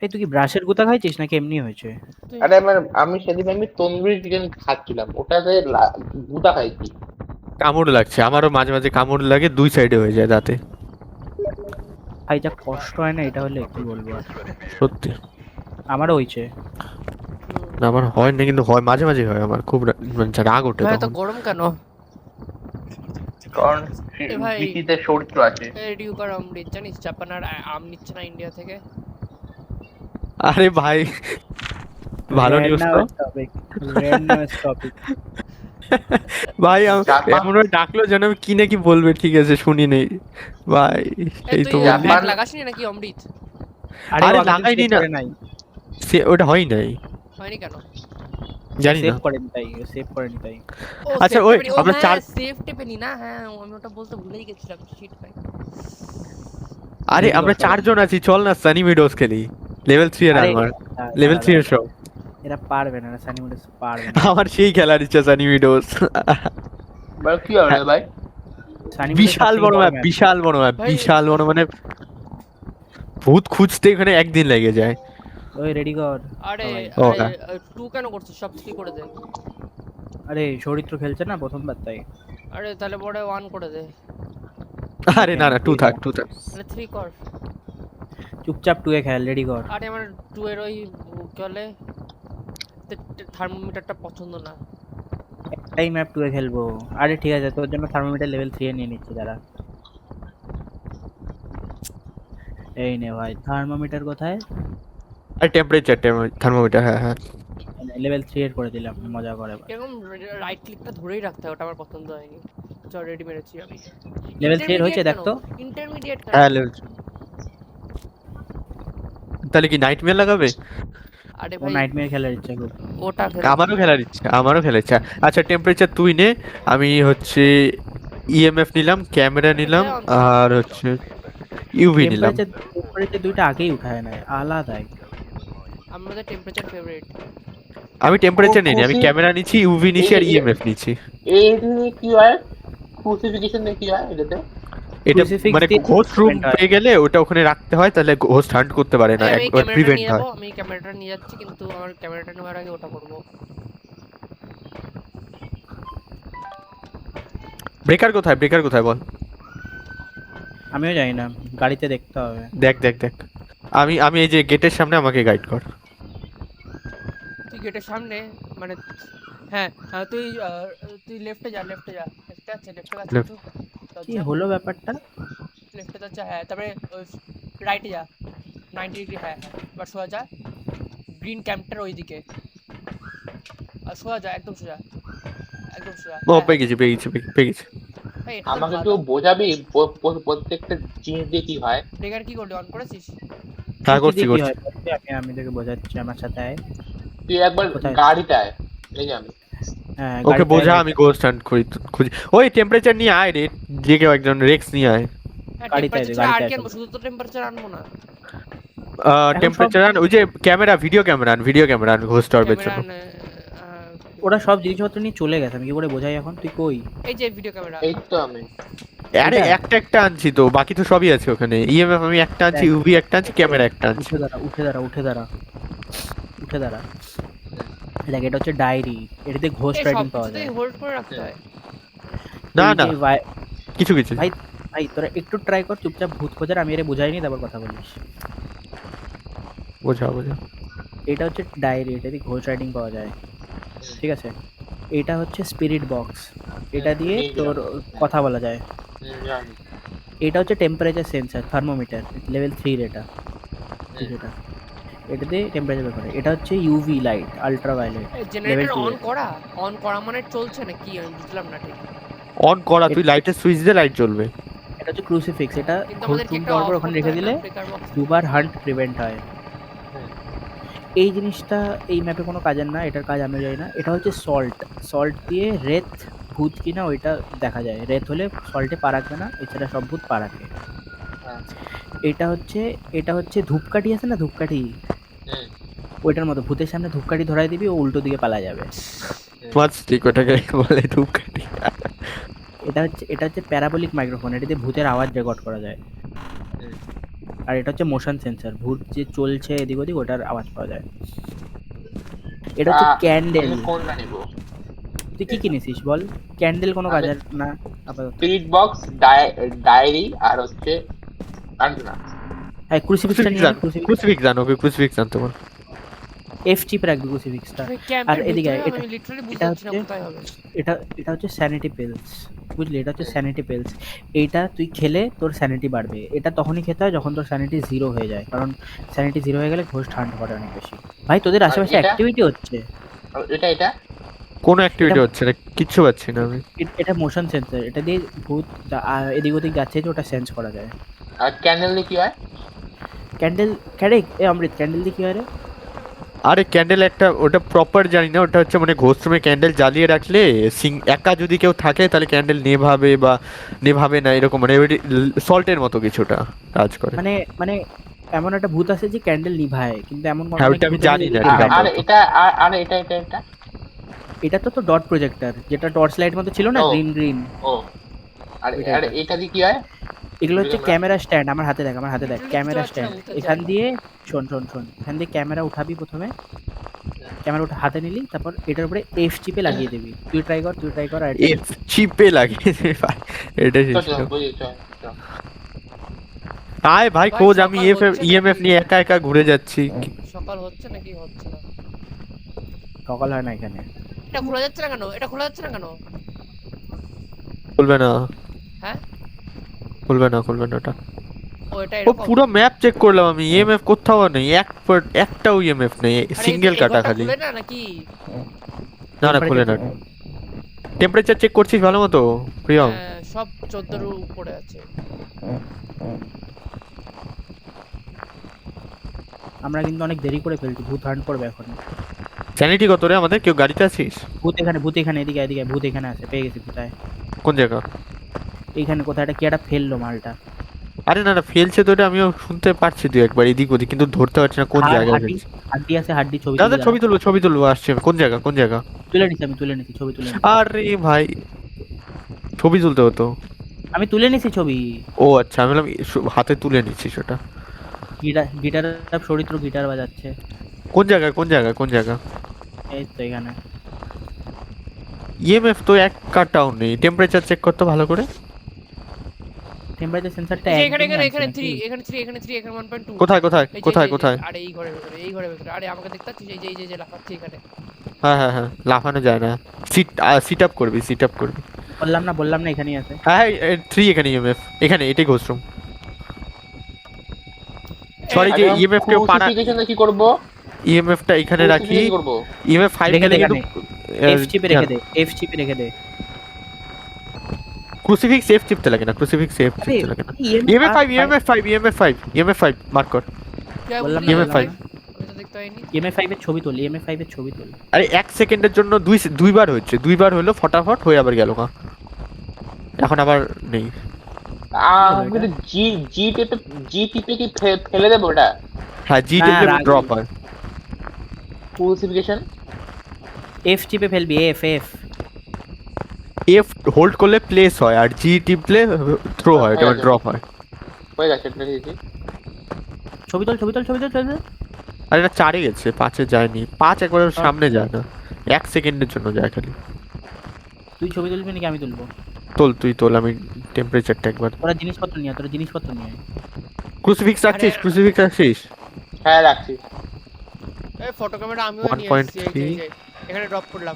এই তুই কি ব্রাশের গুতা খাইছিস নাকি এমনি হয়েছে? আরে আমি সেদিন তন্দুরি চিকেন খাচ্ছিলাম, ওটাতে গুদা খাইছি। কামড় লাগছে আমারও, মাঝে মাঝে কামড় লাগে, 2 সাইডে হয়ে যায় দাঁতে। ভাই যা কষ্ট হয় না এটা হলে কি বলবো আর। সত্যি আমারও হয়েছে। না, আমার হয় না, কিন্তু হয় মাঝে মাঝে হয় আমার, খুব মানে রাগ ওঠে ভাই তো তখন। গরম কেন? কারণ এ ভাই পিসিতে চরিত্র আছে। রিউকার অমৃত জানিস জাপান আর আম নিচ্ছে না ইন্ডিয়া থেকে। আরে ভাই, ভালো নিউজ তো। Random topic. ভাই জাপান এমন ভাবে ডাকলো যেন আমি কি নাকি বলবে, ঠিক আছে শুনি নেই ভাই। এই এই তুই তো জাপান- ব্যাগ লাগাসনি নাকি অমৃত? আরে আরে ও আগে লাগাইনি সেভ না। করে নাই। ওটা হয় নাই, হয়নি কেন? জানি সেভ না। করেনি তাই, সেভ করেনি তাই। ও আচ্ছা, সেভ ওই টেপেনি, ও আমরা হ্যাঁ 4 সেভ টেপেনি না, হ্যাঁ আমি ওটা বলতে ভুলেই গেছিলাম, শিট ভাই। আরে Ready আমরা কর, 4 জন আছি, চল না সানি মিডোস খেলি। লেভেল 3 এর আরে আর্মার, দাঁড়া, লেভেল 3 এর দাঁড়া, সব। এরা পারবে না, সানি মুডেস পারবে না। আমার সেই খেলার ইচ্ছা সানি মিডোস। কি হবে ভাই? সানি মুডেস বিশাল সবথেকে বড় ম্যাপ, map। বিশাল বড় ম্যাপ, ভাই, বিশাল বড়, মানে ভূত খুঁজতে এখানে একদিন লেগে যায়। ওই রেডি কর আরে সবাই। ওকে। টু কেন করছিস? সব থ্রি করে দে। আরে চরিত্র খেলছে না প্রথমবার তাই। আরে তাহলে পরে ওয়ান করে দে। আরে না না, 2 থাক, 2 থাক। তাহলে থ্রি কর। চুপচাপ টুয়ে খেল, রেডি কর। আরে আমার টু এর ওই কি বলে থার্মোমিটারটা পছন্দ না। একটাই ম্যাপ টুয়ে খেলবো। আরে ঠিক আছে, তোর জন্য থার্মোমিটার লেভেল 3 এ নিয়ে নিচ্ছি দাঁড়া। এই নে ভাই, থার্মোমিটার কোথায়? আর টেম্পারেচার থার্মোমিটার, হ্যাঁ হ্যাঁ। লেভেল 3 এর করে দিলাম, মজা করে এবার। এরকম রাইট ক্লিকটা ধরেই রাখতে হয়, ওটা আমার পছন্দ হয়নি। চল রেডি মেরেছি আমি। লেভেল 3 এর হয়েছে দেখ তো। ইন্টারমিডিয়েট কেন? হ্যাঁ লেভেল। তাহলে কি নাইটমেয়ার লাগাবে? আরে ও ভাই নাইটমেয়ার খেলার ইচ্ছা খুব। ওটা খেলে আমারও খেলার ইচ্ছা, আমারও খেলার ইচ্ছা। আচ্ছা টেম্পারেচার তুই নে, আমি হচ্ছে ইএমএফ নিলাম, ক্যামেরা নিলাম, আর হচ্ছে ইউভি নিলাম। টেম্পারেচার দুইটা আগেই উঠায় নাই, আলাদাই। আমাদের টেম্পারেচার ফেভারিট। আমি টেম্পারেচার ও, নিইনি, আমি খুশি। ক্যামেরা নিচ্ছি, ইউভি নিচ্ছি, আর ইএমএফ নিচ্ছি। এই নিয়ে কি হয়? ক্রুসিফিকেশন নিয়ে কি হয় এটাতে? এটা Crucifix মানে দিয়ে ঘোস্ট রুম experiment হয়। পেয়ে গেলে ওটা ওখানে রাখতে হয়, তাহলে ঘোস্ট হান্ট করতে পারে না, আমি একবার ক্যামেরাটা প্রিভেন্ট নিয়ে হয়। যাবো, আমি ক্যামেরাটা নিয়ে যাচ্ছি, কিন্তু আমার ক্যামেরাটা নেওয়ার আগে ওটা করবো। ব্রেকার কোথায়, ব্রেকার কোথায় বল? আমিও জানি না, গাড়িতে দেখতে হবে। দেখ দেখ দেখ, আমি আমি এই যে গেটের সামনে, আমাকে গাইড কর। তুই গেটের সামনে মানে হ্যাঁ তুই তুই লেফটে যা, লেফটে যা, লেফটে আছে, লেফটে আছে Left. তো কি হলো ব্যাপারটা? লেফটে যাচ্ছে, হ্যাঁ তারপরে রাইটে যা 90 ডিগ্রি, হ্যাঁ হ্যাঁ এবার সোজা যা গ্রিন ক্যাম্পটার ওইদিকে, আর সোজা যা, একদম সোজা, একদম সোজা। ও পেয়ে গেছি, পেয়ে গেছি, পেয়ে গেছি। ভাই এটা তো আমাকে ভালো। কেউ বোঝাবি প্রত্যেকটা জিনিস দিয়ে কি হয়? ব্রেকার কি করলি, অন করেছিস? হ্যাঁ কি করছি দিয়ে কি করছি। হয়? আমি তোকে বোঝাচ্ছি, আমার সাথে আয়। তুই একবার কোথায়? গাড়িটায় এই যে আমি হ্যাঁ ওকে গাড়িতে বোঝা, আয়, আমি গোস্ট হান্ট করি, খুঁজি। ওই টেম্পারেচার নিয়ে আয় রে, যে কেউ একজন রেক্স নিয়ে আয়। হ্যাঁ গাড়িতে টেম্পারেচার গাড়িতে আর কি আছে। আনবো, শুধু তো টেম্পারেচার আনবো না। এখন টেম্পারেচার আন, ওই যে ক্যামেরা, ভিডিও ক্যামেরা আন, ভিডিও ক্যামেরা আন ঘোস্ট অর্বের ক্যামেরা জন্য। ওরা সব জিনিসপত্র নিয়ে চলে গেছে, আমি কি করে বোঝাই এখন? তুই কই? এই যে ভিডিও ক্যামেরা। এই তো আমি আরে এটা? একটা একটা আনছি তো, বাকি তো সবই আছে ওখানে। ইএমএফ আমি একটা আনছি, দেখ। ইউভি একটা আনছি, ক্যামেরা একটা আনছি। উঠে দাঁড়া, উঠে দাঁড়া, উঠে দাঁড়া, উঠে দাঁড়া। দেখ এটা হচ্ছে ডায়েরি, এটাতে ঘোস্ট এই রাইটিং সব পাওয়া কিছুতেই যায়। হোল্ড করে রাখতে হয়। না এই না, যে ভাই, কিছু কিছু। ভাই ভাই তোরা একটু ট্রাই কর চুপচাপ ভূত খোঁজার, আমি এটা বোঝাইনি তারপর কথা বলিস। বোঝা বোঝা। এটা হচ্ছে ডায়েরি, এটাতে ঘোস্ট রাইটিং পাওয়া যায়, ঠিক আছে? এটা হচ্ছে স্পিরিট বক্স, এটা দিয়ে তোর কথা বলা যায়। জানি। এটা হচ্ছে টেম্পারেচার সেন্সর, থার্মোমিটার, লেভেল 3 এটা, ঠিক এটা। এটা দিয়ে টেম্পারেচার বের করে। এটা হচ্ছে UV light, ultraviolet, level generator 2 on এর। করা, অন করা মানে চলছে না কি, আমি বুঝলাম না ঠিক। অন করা, তুই লাইটের সুইচ দিয়ে লাইট জ্বলবে। এটা হচ্ছে ক্রুসিফিক্স, এটা কিন্তু ঘোস্ট আমাদের কি রুম একটা পাওয়ার পর অফ ওখানে করতে রেখে হয় দিলে না ব্রেকার বক্স? দুবার হান্ট প্রিভেন্ট হয়। এই জিনিসটা এই ম্যাপে কোনো কাজের না, এটার কাজ আমি জানি না। এটা হচ্ছে সল্ট, সল্ট দিয়ে রেত ভূত কিনা ওইটা দেখা যায়। রেত হলে সল্টে পা রাখবে না, এছাড়া সব ভূত পা রাখে। এটা হচ্ছে ধূপকাঠি আছে না, ধূপকাঠি, ওইটার মতো ভূতের সামনে ধূপকাঠি ধরাই দিবি, ও উল্টো দিকে পালা যাবে। মাস্টিক ওটাকে বলে, ধূপকাঠি। এটা হচ্ছে প্যারাবোলিক মাইক্রোফোন, এটাতে ভূতের আওয়াজ রেকর্ড করা যায়। আর এটা হচ্ছে মোশন সেন্সর, ভূত যে চলছে এদিক ওদিক ওটার আওয়াজ পাওয়া যায়। এটা হচ্ছে ক্যান্ডেল। আমি কোনটা নিব? তুই কি কিনেছিস বল? ক্যান্ডেল কোনো কাজের না আপাতত। স্পিরিট বক্স, ডায়েরি আর হচ্ছে আন্টিনা। হ্যাঁ ক্রুসিফিক্সটা নিয়ে ক্রুসিফিক্স জানো, ওকে ক্রুসিফিক্স জানতে বল। এফ চিপ রাখবি ক্রুসিফিক্সটা। আমি আর ক্যাম্পের এদিকে ভিতরে এটা আমি লিটারালি বুঝতে এটা পারছি না হচ্ছে কোথায় হবে। এটা হচ্ছে স্যানিটি পিলস, বুঝলি? এটা হচ্ছে স্যানিটি পিলস। এইটা তুই খেলে তোর স্যানিটি বাড়বে। এটা তখনই খেতে হয় যখন তোর স্যানিটি 0 হয়ে যায়, কারণ স্যানিটি 0 হয়ে গেলে ঘোস্ট হান্ট করে অনেক বেশি। ভাই তোদের আশেপাশে এটা? অ্যাক্টিভিটি হচ্ছে। আর এটা কোন অ্যাক্টিভিটি হচ্ছে না, কিচ্ছু পাচ্ছি না আমি। এটা মোশন সেন্সর, এটা দিয়ে ভূত এদিক ওদিক যাচ্ছে যে ওটা সেন্স করা যায়। আর ক্যান্ডেল দিয়ে কি হয়? ক্যান্ডেল ক্যারে এ অমৃত, ক্যান্ডেল দিয়ে কি হয় রে? আরে ক্যান্ডেল একটা, ওটা প্রপার জানি না, ওটা হচ্ছে মানে ঘোস্ট রুমে ক্যান্ডেল জ্বালিয়ে রাখলে একা যদি কেউ থাকে তাহলে ক্যান্ডেল নেভাবে বা নেভাবে না, এরকম মানে সল্টের মতো কিছুটা কাজ করে। মানে মানে এমন একটা ভূত আছে যে ক্যান্ডেল নিভায়, কিন্তু এমন হ্যাঁ, অনেক ওটা আমি ভূত আছে জানি যে না, নিভায় ঠিক আছে। আর এটা আর এটা এটা তো ডট প্রজেক্টর, যেটা টর্চ লাইট মতো ছিল না, ও। Green green. ও আর ওইটা, আর ওইটা। এটা দিয়ে কি হয়? এগুলো হচ্ছে আমরা- ক্যামেরা স্ট্যান্ড। আমার হাতে দেখ, আমার হাতে দেখ, Literally ক্যামেরা বুঝতে পারছি না স্ট্যান্ড। ভূতের এখান জায়গা। দিয়ে শোন শোন শোন, এখান দিয়ে ক্যামেরা উঠাবি প্রথমে, ক্যামেরা উঠে হাতে নিলি, তারপর এটার উপরে এফ চিপে লাগিয়ে দিবি। তুই ট্রাই কর আর এটা এফ চিপে লাগিয়ে দে ভাই, এটা চল শেষ। চল বুঝি চল। আয় ভাই ভাই, খোঁজ, আমি সকাল হচ্ছে ইএমএফ নাকি? নিয়ে একা একা ঘুরে যাচ্ছি। সকাল হচ্ছে নাকি হচ্ছে না? সকাল হয় না এখানে। এটা খোলা যাচ্ছে না কেন? এটা খোলা যাচ্ছে না কেন? খুলবে না, হ্যাঁ? খুলবে না ওটা। ও এটা ও এরকম। পুরো ম্যাপ চেক করলাম আমি, ইএমএফ কোথাও নেই, একটাও ইএমএফ নেই, আরে সিঙ্গেল এই কাটা ঘরটা খালি। খুলে না নাকি? না খুলে না। টেম্পারেচার চেক করছিস ভালো মতো প্রিয়ম? হ্যাঁ, সব 14 এর উপরে আছে। আমরা কিন্তু অনেক দেরি করে ফেলছি, ভূত হান্ট করবে এখন। স্যানিটি কত রে আমাদের? কেউ গাড়িতে আছিস? ভূত এখানে, এদিকে এদিকে, ভূত এখানে আছে, পেয়ে গেছি। কোথায়? কোন জায়গা? এইখানে কোথায় একটা কি একটা ফেললো মালটা। আরে না ফেলছে তো, এটা আমিও শুনতে পাচ্ছি দু একবার এদিক ওদিক, কিন্তু ধরতে পারছি না কোন জায়গায় হাড্ডি ফেলছে। হাড্ডি আছে, হাড্ডি ছবি দাদা তুলে ছবি তুলবো আসছে আমি। কোন জায়গা তুলে নিছি, আমি তুলে নিছি, ছবি তুলে নিছি। আরে ভাই ছবি তুলতে হতো। আমি তুলে নিছি ছবি। ও আচ্ছা, আমি বললাম হাতে তুলে নিচ্ছি সেটা। গিটার চরিত্র গিটার বাজাচ্ছে। কোন জায়গা? এই তো এখানে। ইএমএফ তো এক কাটাও নেই, টেম্পারেচার চেক করতে ভালো করে। টেম্পারেচার সেন্সরটা এই যে একদমই এখানে আছে নাকি? 3 এখানে 1.2। কোথায় এই যে, কোথায়? আরে এই ঘরের ভিতরে। আরে আমাকে দেখতে পাচ্ছিস? এই যে লাফাচ্ছে এখানে। হ্যাঁ লাফানো যায় না। সিট আপ করবি। বললাম না এখানেই আছে। হ্যাঁ 3 এখানে ইএমএফ, এখানে এটাই ঘোষরুম। সরি যে ইএমএফ কেউ পানা, ক্রুসিফিকেশনে কি করব? ইএমএফটা এখানে রাখি। কি করব? ইএমএফ 5 রেখে গেলে দে কিন্তু এফ চিপে রেখে দে। ক্রুসিফিক্স সেফ চিপতে লাগে না, ইএমএফ 5 মার্ক কর। কে বললাম বুঝলি? EMF 5 আমি তো দেখতে পাইনি। ইএমএফ 5 এর ছবি তোল, ইএমএফ 5 এর ছবি তোল। আরে 1 সেকেন্ডের জন্য দুইবার হচ্ছে, দুইবার হলো ফটাফট হয়ে আবার গেল না, এখন আবার নেই। আমি তো জি টিপে কি ফেলে দেব ওটা? হ্যাঁ জি না, টিপলে রাগ ড্রপ নেই। হয়। ক্রুসিফিকেশন এফ চিপে ফেলবি, এফ। এফ হোল্ড করলে প্লেস হয়, আর জি টিপলে থ্রো হয়, এটা হয়ে ড্রপ হয়। হয়ে গেছে এটা দিয়েছি। ছবি তোল। আর এটা 4-এ গেছে, 5-এ যায়নি। 5 একবার সামনে যায় না, 1 সেকেন্ডের জন্য যায় খালি। তুই ছবি তুলবি নাকি আমি তুলবো? তুই তোল, আমি টেম্পারেচারটা একবার। তোরা জিনিসপত্র নিয়ে ক্রুসিফিক্স রাখছিস? হ্যাঁ রাখছি। এই ফটো ক্যামেরা আমিও নিয়ে 1.3 এসেছি। এই যে এখানে ড্রপ করলাম।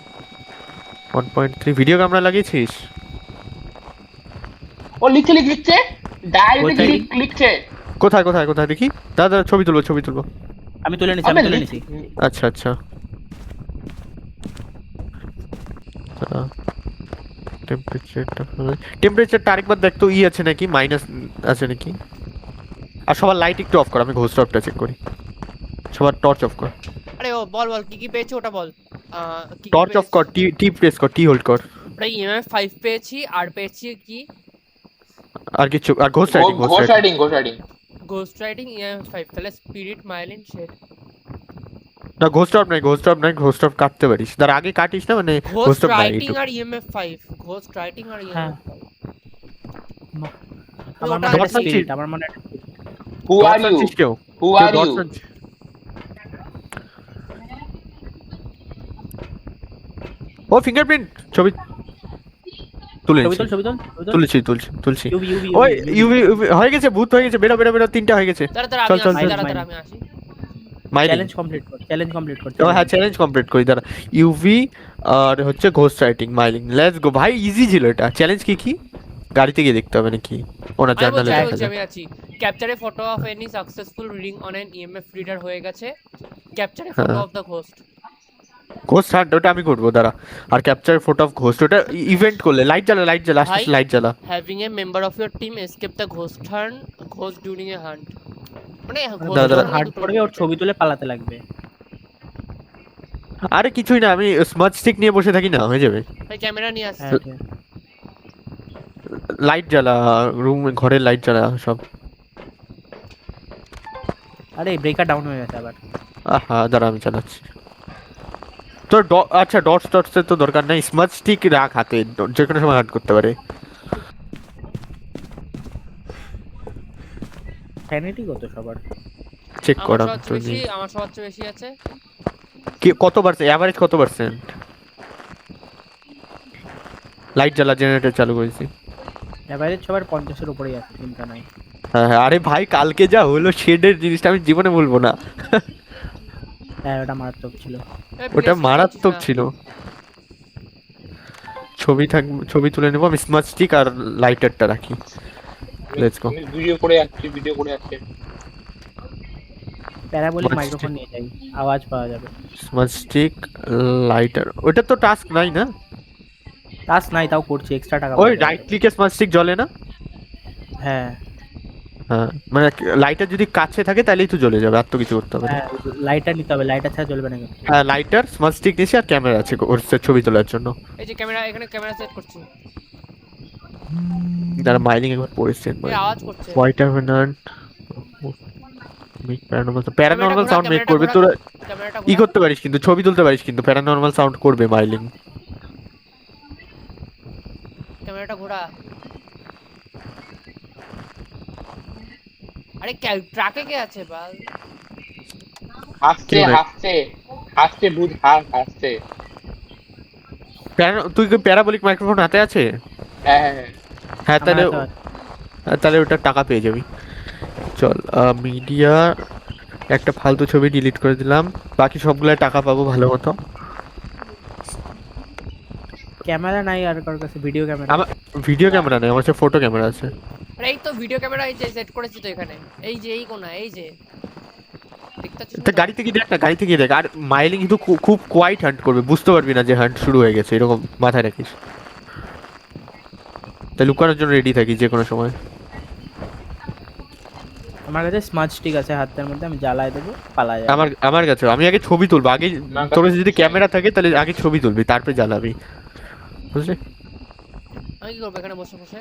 1.3 ভিডিও ক্যামেরা লাগিয়েছিস? ও লিখছে ডাইরেক্ট কোথায়? লিখছে। কোথায় দেখি। দাদা ছবি তুলবো। আমি তুলে নিছি। আচ্ছা টেম্পারেচারটা আরেকবার দেখ তো, আছে নাকি, মাইনাস আছে নাকি। আর সবার লাইট একটু অফ কর, আমি ঘোস্ট অফটা চেক করি। সবার টর্চ অফ কর। আরে ও বল কি পেয়েছো ওটা বল। টর্চ অফ কর, টি প্রেস কর, টি হোল্ড কর। আমরা ইএমএফ 5 পেয়েছি, আর পেয়েছি কি? আর কিছু, আর ghost writing. Ghost writing EMF 5। তাহলে স্পিরিট মাইলিন শেড। না ঘোস্ট অফ কাটতে পারিস, তার আগে কাটিস না, মানে ঘোস্ট ঘোস্ট অফ নাই। রাইটিং আর ইএমএফ 5। ঘোস্ট রাইটিং আর হ্যাঁ। ইএমএফ 5। আমার ওটা মনে হয় দরকার স্পিরিট, ছিল। আমার মনে হয় হু আর ইউ আনছিস কেউ হু কেউ আর ইউ dots আনছিস? ও ফিঙ্গারপ্রিন্ট ছবি তুলে ছবি নিচ্ছি। তোল ছবি তোল তুলছি ইউবি ইউবি ওই ইউভি হয়ে গেছে, ভূত হয়ে গেছে, বেরো 3টা হয়ে গেছে। দাঁড়া চল, আমি চল, আসি, চল। দাঁড়া আমি আসি। মাইলিং। চ্যালেঞ্জ কমপ্লিট কর হ্যাঁ চ্যালেঞ্জ কমপ্লিট করি দাঁড়া। ইউভি আর হচ্ছে ghost writing mailing, let's go ভাই, ইজি ছিল এটা। চ্যালেঞ্জ কি গাড়িতে গিয়ে দেখতে হবে নাকি? ওনা আমি জার্নালে দেখা বলছি যায়। আমি আছি। Capture A photo of any successful reading on an EMF reader হয়ে গেছে। ক্যাপচার এ ফটো হ্যাঁ। Of the ghost. Ghost hunt ওটা আমি করবো দাঁড়া। আর ক্যাপচার ফটো অফ ঘোস্ট ওটা ইভেন্ট করলে লাইট জ্বালা ভাই, লাইট জ্বালা। Having a member of your team escape the ghost during a hunt. মানে দাঁড়া। হার্ড করবে, ওর ছবি তুলে পালাতে লাগবে। আরে কিছুই না, আমি স্মার্ট স্টিক নিয়ে বসে থাকি না, হয়ে যাবে। ভাই ক্যামেরা নিয়ে আসছি। হ্যাঁ ঠিক আছে। লাইট জ্বালা, রুম ঘরের লাইট জ্বালা সব। আরে ব্রেকার ডাউন হয়ে গেছে আবার। আহা দাঁড়া আমি চালাচ্ছি। তোর আচ্ছা ডটসের তো দরকার নাই, স্মার্ট স্টিক রাখ হাতে, যে কোনো সময় হার্ট করতে পারে। স্যানিটি কত সবার? চেক কর আমার সবচেয়ে বেশি আছে। কি কত পার্সেন্ট এভারেজ, কত পার্সেন্ট? লাইট জ্বালা, জেনারেটর চালু করেছি। এভারেজ সবার 50 এর উপরেই আছে, চিন্তা নাই। হ্যাঁ আরে ভাই কালকে যা হলো শেডের জিনিসটা আমি জীবনে বলবো না। হ্যাঁ ওটা মারাত্মক ছিল। ওটা মারাত্মক ছিল। ছবি তুলে নেবো আমি, স্মার্ট স্টিক আর লাইটারটা রাখি। Let's go. আমি ভিডিও করে যাচ্ছি। প্যারাবোলিক Smart মাইক্রোফোন নিয়ে যাই, আওয়াজ পাওয়া যাবে। স্মার্ট স্টিক, লাইটার, ওটা তো টাস্ক নাই না? টাচ নাই, তাও করছি, এক্সট্রা টাকা ওই পাওয়া রাইট যাবে। ক্লিকে স্মার্ট স্টিক জ্বলে না? হ্যাঁ হ্যাঁ মানে লাইটার যদি কাছে থাকে তাহলেই তো জ্বলে যাবে, আর তো কিছু করতে হবে না। হ্যাঁ, লাইটার নিতে হবে, লাইটার ছাড়া জ্বলবে না কিন্তু। হ্যাঁ লাইটার, স্মার্ট স্টিক নিয়েছি, আর ক্যামেরা আছে ওর ছবি তোলার জন্য। এই যে ক্যামেরা, এখানে ক্যামেরা সেট করছি। যারা মাইলিং একবার পড়েছেন এই আওয়াজ করছে। হোয়াইট হ্যাভেনান্ট প্যারানর্মাল সাউন্ড মেক করবে ক্যামেরাটা তোরা। ক্যামেরাটা ই করতে পারিস কিন্তু, ছবি তুলতে পারিস কিন্তু, প্যারানর্মাল সাউন্ড করবে মাইলিং। ক্যামেরাটা ঘোরা। আরে ট্রাকে কে আছে বাল? হাসছে ভূত, হাসছে। তুই কি প্যারাবোলিক মাইক্রোফোন হাতে আছে? হ্যাঁ হ্যাঁ তাহলে আমার হাতে তাহলে ওটা টাকা পেয়ে যাবি। চল মিডিয়া, একটা ফালতু ছবি ডিলিট করে দিলাম, বাকি সবগুলো টাকা পাবো ভালো মতো। ক্যামেরা নাই আর কার কাছে? Video camera? আমার ভিডিও ক্যামেরা নেই, আমার কাছে ফটো ক্যামেরা আছে। আরে এই তো ভিডিও ক্যামেরা, এই যে সেট করেছি তো এখানে। এই যে এই কোণা, এই যে দেখতে পাচ্ছিস তা না? গাড়িতে গিয়ে দেখ না, গাড়িতে গিয়ে দেখ। আর মাইলিং কিন্তু খুব কোয়াইট হান্ট করবে, বুঝতে পারবি না যে হান্ট শুরু হয়ে গেছে, এরকম মাথায় রাখিস। তাই লুকানোর জন্য রেডি থাকি যে কোনো সময়। আমার কাছে স্মার্ট স্টিক আছে হাতের মধ্যে, আমি জ্বালায় দেবো, পালা যাবে। আমার কাছে, আমি আগে ছবি তুলবো, আগে তোর কাছে যদি ক্যামেরা থাকে তাহলে আগে ছবি তুলবি, তারপরে জ্বালাবি, বুঝলি? আমি কি করব এখানে বসে বসে?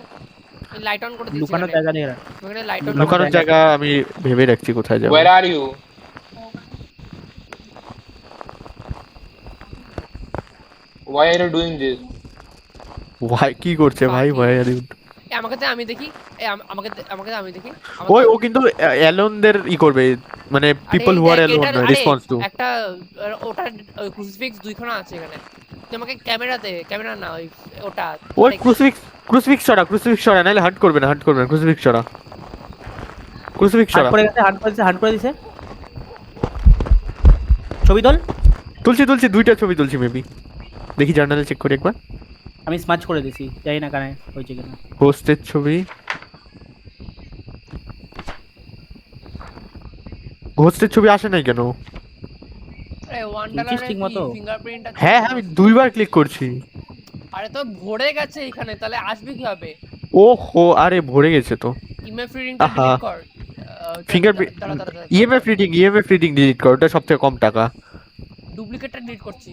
এই লাইট অন করে দিচ্ছি। লুকানোর জায়গা নেই। এখানে লাইট অন লুকানোর জায়গা আমি ভেবে রাখছি কোথায় যাবো। Where are you? Why are you doing this? ভাই কি করছে ভাই ভাই? আমাকে দে, আমি দেখি। আমাকে দে, আমি দেখি। ওই ও কিন্তু অ্যালোনদের ই করবে, মানে people who are alone response to. একটা ওটা ক্রুসিফিক্স দুইখানা আছে এখানে। তুই আমাকে ক্যামেরা দে, ক্যামেরা না ওটা। ওই ক্রুসিফিক্স ছড়া নাহলে হান্ট করবে না, ক্রুসিফিক্স ছড়া। হার্ড করে গেছে, হার্ড করে দিছে। ছবি তোল। তুলছি 2টা ছবি তুলছি মেবি, দেখি জার্নালে চেক করি একবার। আমি স্মাচ করে দিছি, জানি না কানে হয়েছে কিনা। হোস্টের ছবি, আসে নাই কেন? আরে ওয়ান্ডারল্যান্ডে ঠিক মতো? ফিঙ্গারপ্রিন্ট আছে। হ্যাঁ আমি 2বার ক্লিক করছি। আরে তো ভরে গেছে এখানে, তাহলে আসবে কি হবে? ওহো আরে ভরে গেছে তো। ইমেজ রিডিংটা আহা। ডিলিট কর। ফিঙ্গারপ্রিন্ট, দাঁড়া। ইএমএফ রিডিং ডিলিট কর, ওটা সবথেকে কম টাকা। ডুপ্লিকেটটা ডিলিট করছি।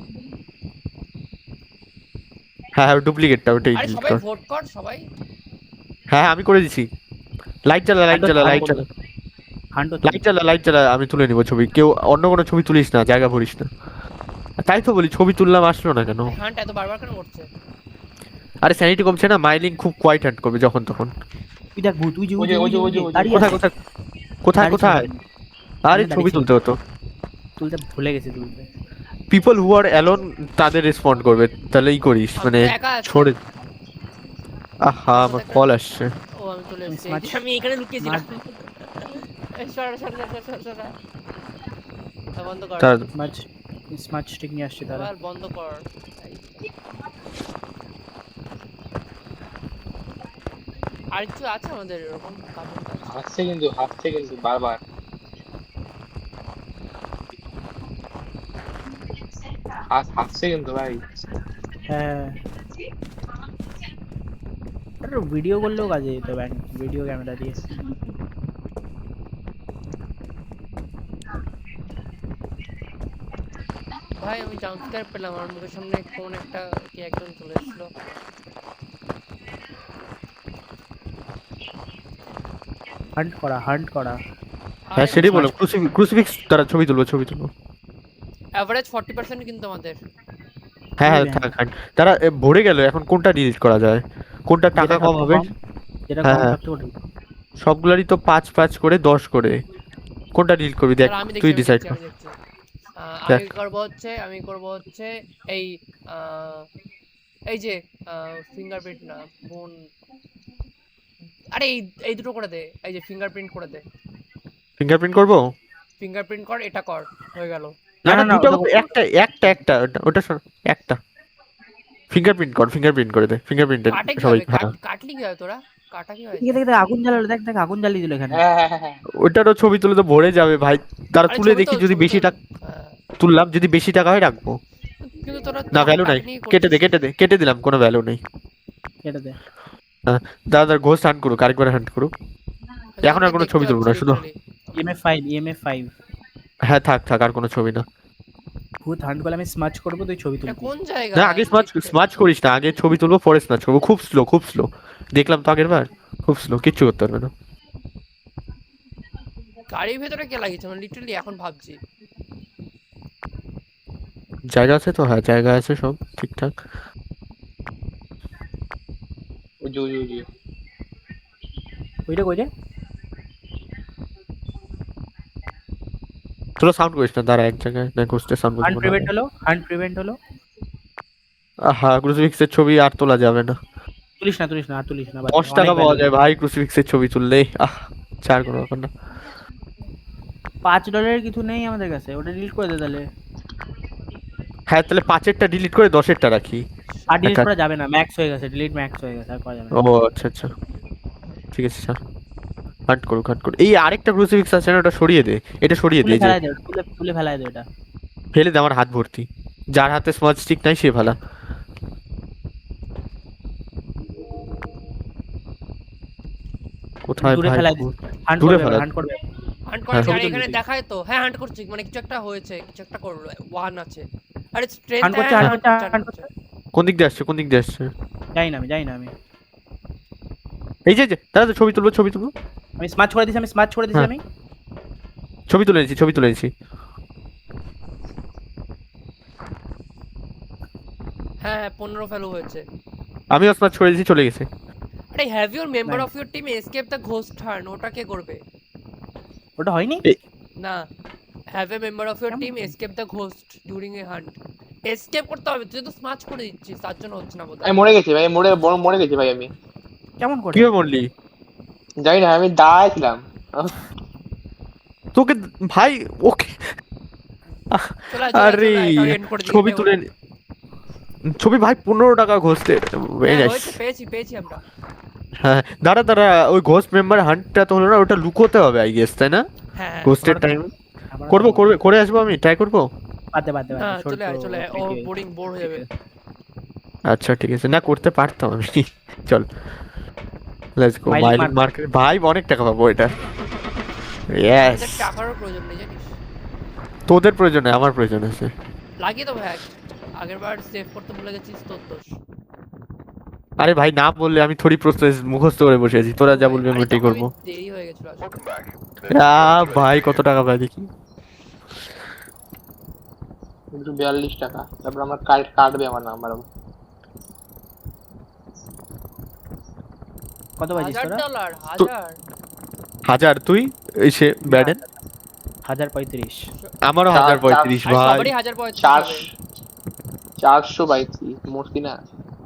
হ্যাঁ ডুপ্লিকেটটা ওটাই আরে ডিলিট সবাই কর। ভোট কর সবাই। হ্যাঁ আমি করে দিছি। লাইট জ্বালা, আমি তুলে নিব ছবি, কেউ অন্য কোনো ছবি তুলিস না, জায়গা ভরিস না। তাই তো বলি, ছবি তুললাম আসলো না কেন? হান্ট এত বারবার কেন করছে? আরে স্যানিটি কমছে না, মাইলিং খুব কোয়াইট হান্ট করবে যখন তখন। তুই দেখ ভূত, তুই যে ওই যে দাঁড়িয়ে কোথায় আছে। কোথায় দাঁড়িয়ে কোথায়? ছিল। আরে সামনে ছবি দাঁড়িয়ে তুলতে হতো। তুলতে ভুলে গেছি তুলতে। পিপল হু আর অ্যালোন তাদের রেসপন্ড করবে, তাহলেই করিস আমি মানে তো একা আছি। ছড়ে। আহা আমার আমার সাথে কল আসছে। ও আমি চলে আমি এসেছি, এই smart- যে আমি এখানে লুকিয়েছিলাম। smart- এই সরা সরা সরা সরা সরা। বন্ধ কর, তার স্মার্ট স্টিক নিয়ে আসছি তারা। এবার বন্ধ কর। এই। আর কিছু আছে আমাদের এরকম কার্টুন কাজ? হাসছে কিন্তু বারবার। হাসছে কিন্তু ভাই। হ্যাঁ, ভিডিও করলেও কাজে যেত ব্যাংক, ভিডিও ক্যামেরা দিয়ে। ভাই আমি জাম্পস্ক্যার পেলাম, আমার মুখের সামনে কোন একটা কি একজন চলে এসেছিল। হান্ট করা। হ্যাঁ সেটাই বলো, ক্রুসিফিক্স তারা ছবি তুলবো। অ্যাভারেজ 40% কিন্তু আমাদের। হ্যাঁ হ্যাঁ বুঝলেন? থাক থাক। তারা ভরে গেল, এখন কোনটা ডিলিট করা যায়, কোনটা টাকা যেটা কম সবচেয়ে হবে? যেটা হ্যাঁ কম হ্যাঁ সবচেয়ে ওটাই। সবগুলারই তো 5 করে 10 করে, কোনটা ডিলিট করবি দেখ, তাহলে আমি তুই দেখছি ডিসাইড কর। আমি দেখছি দেখ আমি করব হচ্ছে এই এই যে ফিঙ্গারপ্রিন্ট না বোন, আরে এই এই দুটো করে দে, এই যে ফিঙ্গারপ্রিন্ট করে দে। ফিঙ্গারপ্রিন্ট করবো? ফিঙ্গারপ্রিন্ট কর, এটা কর, হয়ে গেল। না না, না না, দুটো ওটা করতে একটা ওটা শোন, একটা ফিঙ্গারপ্রিন্ট করে দে, ফিঙ্গারপ্রিন্টের কাটে কি সবাই হবে? হ্যাঁ। কাটলি কি হয় তোরা? কাটা কি হয়? দেখ আগুন জ্বালালো, দেখ আগুন জ্বালিয়ে দিল এখানে। হ্যাঁ। ওইটারও ছবি তুলে তো ভরে যাবে ভাই, তারা আরে তুলে ছবি দেখি তোল, যদি ছবি বেশি তোল। টাকা হ্যাঁ। তুললাম, যদি বেশি টাকা হয় রাখবো, কিন্তু তোরা তো না আমার ভ্যালু নাই, টাকা নিয়ে কেটে দে করছিস। কেটে দিলাম, কোনো ভ্যালু নেই। কেটে দে। দাদা ঘোষ হান্ট করুক, আরেকবার হান্ট করুক। এখন আর আমি কোনো দেখতে ছবি তুলবো না, পাচ্ছি শুধু literally। EMF5 হ্যাঁ থাক আর কোনো ছবি না। ভূত হান্ট করলে আমি স্মাচ করবো, তুই ছবি এটা তুলবি। কোন জায়গা? না আগে স্মাচ করিস না, আগে ছবি তুলবো পরে স্মাচ করবো, খুব স্লো দেখলাম তো আগের বার, খুব স্লো, কিচ্ছু করতে পারবে না। গাড়ির ভেতরে কে লাগিয়েছে মানে লিটারালি এখন ভাবছি। জায়গা আছে তো, হ্যাঁ জায়গা আছে, সব ঠিকঠাক। ওই ওইটা কই রে? তোরা সাউন্ড করিস না, দাঁড়া এক জায়গায়, না ঘুষতে সাউন্ড হান্ট করবো না। প্রিভেন্ট হলো। হ্যাঁ ক্রুসিফিক্সের ছবি আর তোলা যাবে না। তুলিস না, আর তুলিস না, বাদ দে, 10 টাকা অনেক পাওয়া value। যায় ভাই ক্রুসিফিক্সের ছবি তুললে, চার কোনো ব্যাপার না। $5 কিছু নেই আমাদের কাছে, ওটা ডিলিট করে দে তাহলে। হ্যাঁ তাহলে 5-এরটা ডিলিট করে 10-এরটা রাখি। আর ডিলিট একটা- করা যাবে না, ম্যাক্স হয়ে গেছে, ডিলিট ম্যাক্স হয়ে গেছে, আর করা যাবে না। ও আচ্ছা ঠিক আছে স্যার, হান্ট করুক। এই আরেকটা ক্রুসিফিক্স আছে না, ওটা সরিয়ে দে, এটা সরিয়ে দে, তুলে এই যে ফেলায় দে, তুলে ফেলায় দে এটা। ফেলে দে, আমার হাত ভর্তি, যার হাতে স্মার্ট স্টিক নাই সে ফেলা। কোথায় দূরে ভাই ফেলায় দে, হান্ট দূরে করবে, ফেলা। হান্ট করবে। হান্ট করে হ্যাঁ, আর ছবি এখানে তুলবি। দেখায় তো, হ্যাঁ হান্ট করছি, মানে কিছু একটা হয়েছে, কিছু একটা করলো, ওয়ান আছে। আরে স্ট্রেংথ হান্ট করছে, হান্ট করছে। কোন দিক দিয়ে আসছে? যাই না আমি। এই যে দাদা ছবি তুলবো। আমি স্মাচ করে দিছি, হ্যাঁ। আমি। ছবি তুলে নিয়েছি। হ্যাঁ 15 ফেলো হয়েছে। আমিও স্মার্ট করে দিয়েছি, চলে গেছে। আরে have your member Nice. Of your team escape the ghost hunt, ওটা কে করবে? ওটা হয়নি? না, have a member of your কেমন? Team escape the ghost during a hunt. Escape করতে হবে, তুই তো স্মাচ করে দিচ্ছিস, তার জন্য হচ্ছে না বোধহয়। আমি মরে গেছি ভাই, মরে গেছি ভাই আমি। কেমন করে? কিভাবে মরলি? জানি না, আমি দাঁড়াইছিলাম। তোকে ভাই ওকে চলে আরে এন্ড করে দিই। ছবি তুলে ছবি ভাই 15 টাকা ঘষতে পেয়েছি আমরা। হ্যাঁ দাঁড়া ওই ঘোস্ট মেম্বার হান্টটা তো হলো না, ওটা লুকোতে হবে আই গেস, তাই না? হ্যাঁ ঘোস্টের টাইম করে আসবো, আমি ট্রাই করবো। বাদ দে, হ্যাঁ ছোট চলে আয়, ও বোর হয়ে যাবে। আচ্ছা ঠিক আছে, না করতে পারতাম আমি। চল let's go, Mining mailing market. Market ভাই, অনেক টাকা পাবো এটা। ইয়েস, আমাদের টাকারও প্রয়োজন নেই জানিস, তোদের প্রয়োজন নেই, আমার প্রয়োজন আছে। লাগিয়ে তো ভাই, আগের বার সেভ করতে ভুলে গেছিস, তোর দোষ। আরে ভাই না বললে আমি থোড়ি প্রসেস মুখস্থ করে বসে আছি, তোরা যা বলবি আমি আরে ওটাই তখন করবো। দেরি হয়ে গেছিল আসলে। ভাই কত টাকা পাই দেখি। 42 টাকা, তারপর আমার কাটবে আমার নাম্বার। কত বাজিস তোরা? $1000 1000 তুই এসে ব্যাডেন 1035। আমারও চার- 1035 আর ভাই। সবারই 1035 চার হবে। 432 মূর্তি না।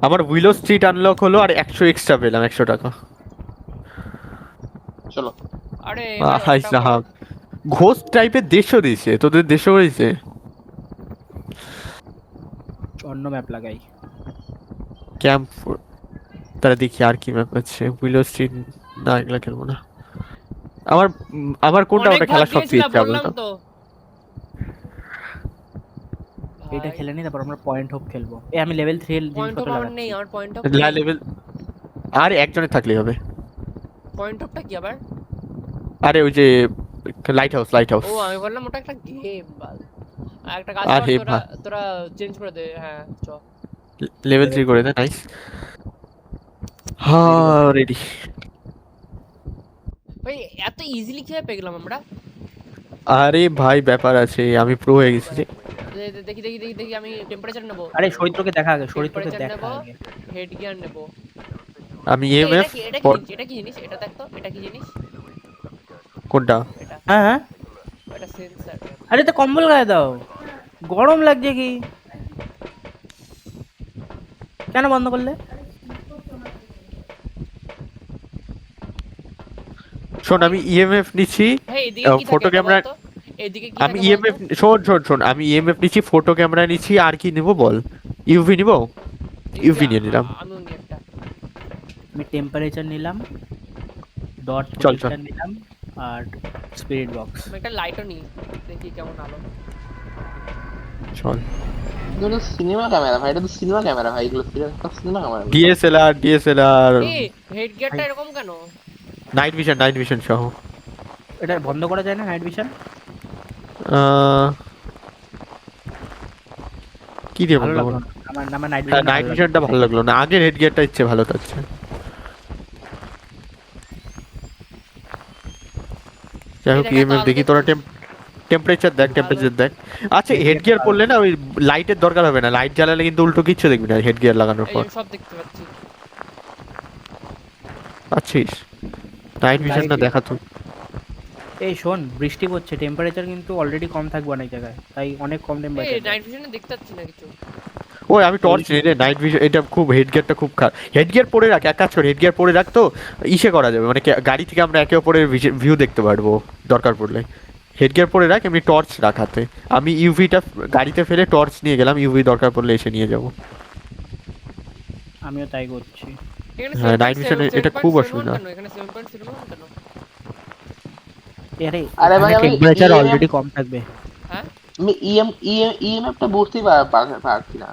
আমার উইলো স্ট্রিট আনলক হলো আর 100 এক্সট্রা পেলাম, 100 টাকা। চলো আরে এবার হাই ওটা সাহাব, করো। ঘোস্ট টাইপের দেশও দিয়েছে, তোদের দেশও রয়েছে। অন্য ম্যাপ লাগাই। ক্যাম্প, তারা দেখি আর কি ম্যাপ আছে। উইলো স্ট্রিট না, এগুলা খেলবো না। আমার কোনটা অনেক ওটা ভাগ খেলার সবচেয়ে দিয়েছিলাম, ইচ্ছা বললাম বলতো। তো। এটা খেলে নি, তারপর আমরা পয়েন্ট হোপ খেলবো। আমি লেভেল 3 এর পয়েন্ট অফ জিনিসপত্র আমার লাগাচ্ছি। নেই, আমার পয়েন্ট অফ লেভেল আর একজনের থাকলেই হবে। পয়েন্ট অফটা কি আবার? আরে ওই যে লাইট হাউস, লাইট হাউস। ও আমি বললাম ওটা একটা গেম বাল। আর একটা কাজ আরে কর, তোরা চেঞ্জ করে দে। হ্যাঁ চ। লেভেল 3 করে দে, নাইস। হ্যাঁ রেডি। ভাই এত ইজিলি কিভাবে পেয়ে গেলাম আমরা? আরে ভাই ব্যাপার আছে, আমি প্রো হয়ে গেছি যে। দেখি দেখি দেখি দেখি, আমি টেম্পারেচার নেব। আরে শরীরকে দেখা আগে, শরীরকে টেম্পারেচার দেখা নেব, আগে। হেড গিয়ার নেব। আমি এটা ইএমএফ কি এটা কি জিনিস? এটা দেখ তো, এটা কি জিনিস? কোনটা? এটা হ্যাঁ হ্যাঁ। এটা সেন্সর। আরে তো কম্বল গায়ে দাও, গরম লাগছে কি? কেন বন্ধ করলে? শোন, আমি ইএমএফ নিচ্ছি, ভাই এদিকে কি ফটো থাকে ক্যামেরা। বলতো? এদিকে কি আমি থাকে ইএমএফ, বলতো? শোন আমি ইএমএফ নিচ্ছি, ফটো ক্যামেরা নিচ্ছি, আর কি নেব বল? ইউভি নিব, ইউভি নিয়ে নিলাম। আমি নি একটা। আমি টেম্পারেচার নিলাম, ডট চল, পজিশন নিলাম, আর স্পিরিট বক্স। আমি একটা লাইটও নি, দেখি কেমন আলো। চল, এটা তো সিনেমা ক্যামেরা ভাই, এটা তো সিনেমা ক্যামেরা ভাই, এগুলো সিনেমা ক্যামেরা। ডিএসএলআর এই হেড গিয়ারটা এরকম কেন? নাইট ভিশন সহ। এটা বন্ধ করা যায় না নাইট ভিশন? কি দিয়ে ভালো বন্ধ লাগলো করব? না আমার নাইট হ্যাঁ, ভিশন। নাইট ভিশনটা ভালো লাগলো না, আগের হেড গিয়ারটা ইচ্ছে ভালো থাকছে। যাই হোক, এই দেখ, ইএমএফ এত দেখি, আলো তোরা দেখছিস? টেম্পারেচার দেখ, টেম্পারেচার দেখ। আচ্ছা, হেড গিয়ার পরলে না ওই লাইটের দরকার হবে না, লাইট জ্বালালে কিন্তু উল্টো কিচ্ছু দেখবি না হেড গিয়ার লাগানোর এই পর। আমি সব দেখতে পাচ্ছি। পাচ্ছিস? নাইট ভিশন না দেখা তুই। এই শোন, বৃষ্টি পড়ছে, টেম্পারেচার কিন্তু অলরেডি কম থাকবে অনেক জায়গায়, তাই অনেক কম এই টেম্পারেচার। নাইট ভিশনে দেখতে পাচ্ছি না কিছু। ওই আমি টর্চ নিই রে, নাইট ভিশন এটা খুব, হেড গিয়ারটা খুব খারাপ। হেড গিয়ার পরে রাখ, এক কাজ কর, হেড গিয়ার পরে রাখ, তো ইসে করা যাবে, মানে গাড়ি থেকে আমরা একে অপরের ভিউ দেখতে পারবো দরকার পড়লে। হেড গিয়ার পরে রাখ, এমনি টর্চ রাখাতে। আমি ইউভিটা গাড়িতে ফেলে টর্চ নিয়ে গেলাম, ইউভি দরকার পড়লে এসে নিয়ে যাব। আমিও তাই করছি। এখানে হ্যাঁ, night vision এটা খুব 7.7 অসুবিধা। কেন? এখানে 7.7 কেন? আরে আরে ভাই, আমি টেম্পারেচার EMF অলরেডি কম থাকবে। হ্যাঁ আমি ইএমএফটা বুঝতেই পারছি না।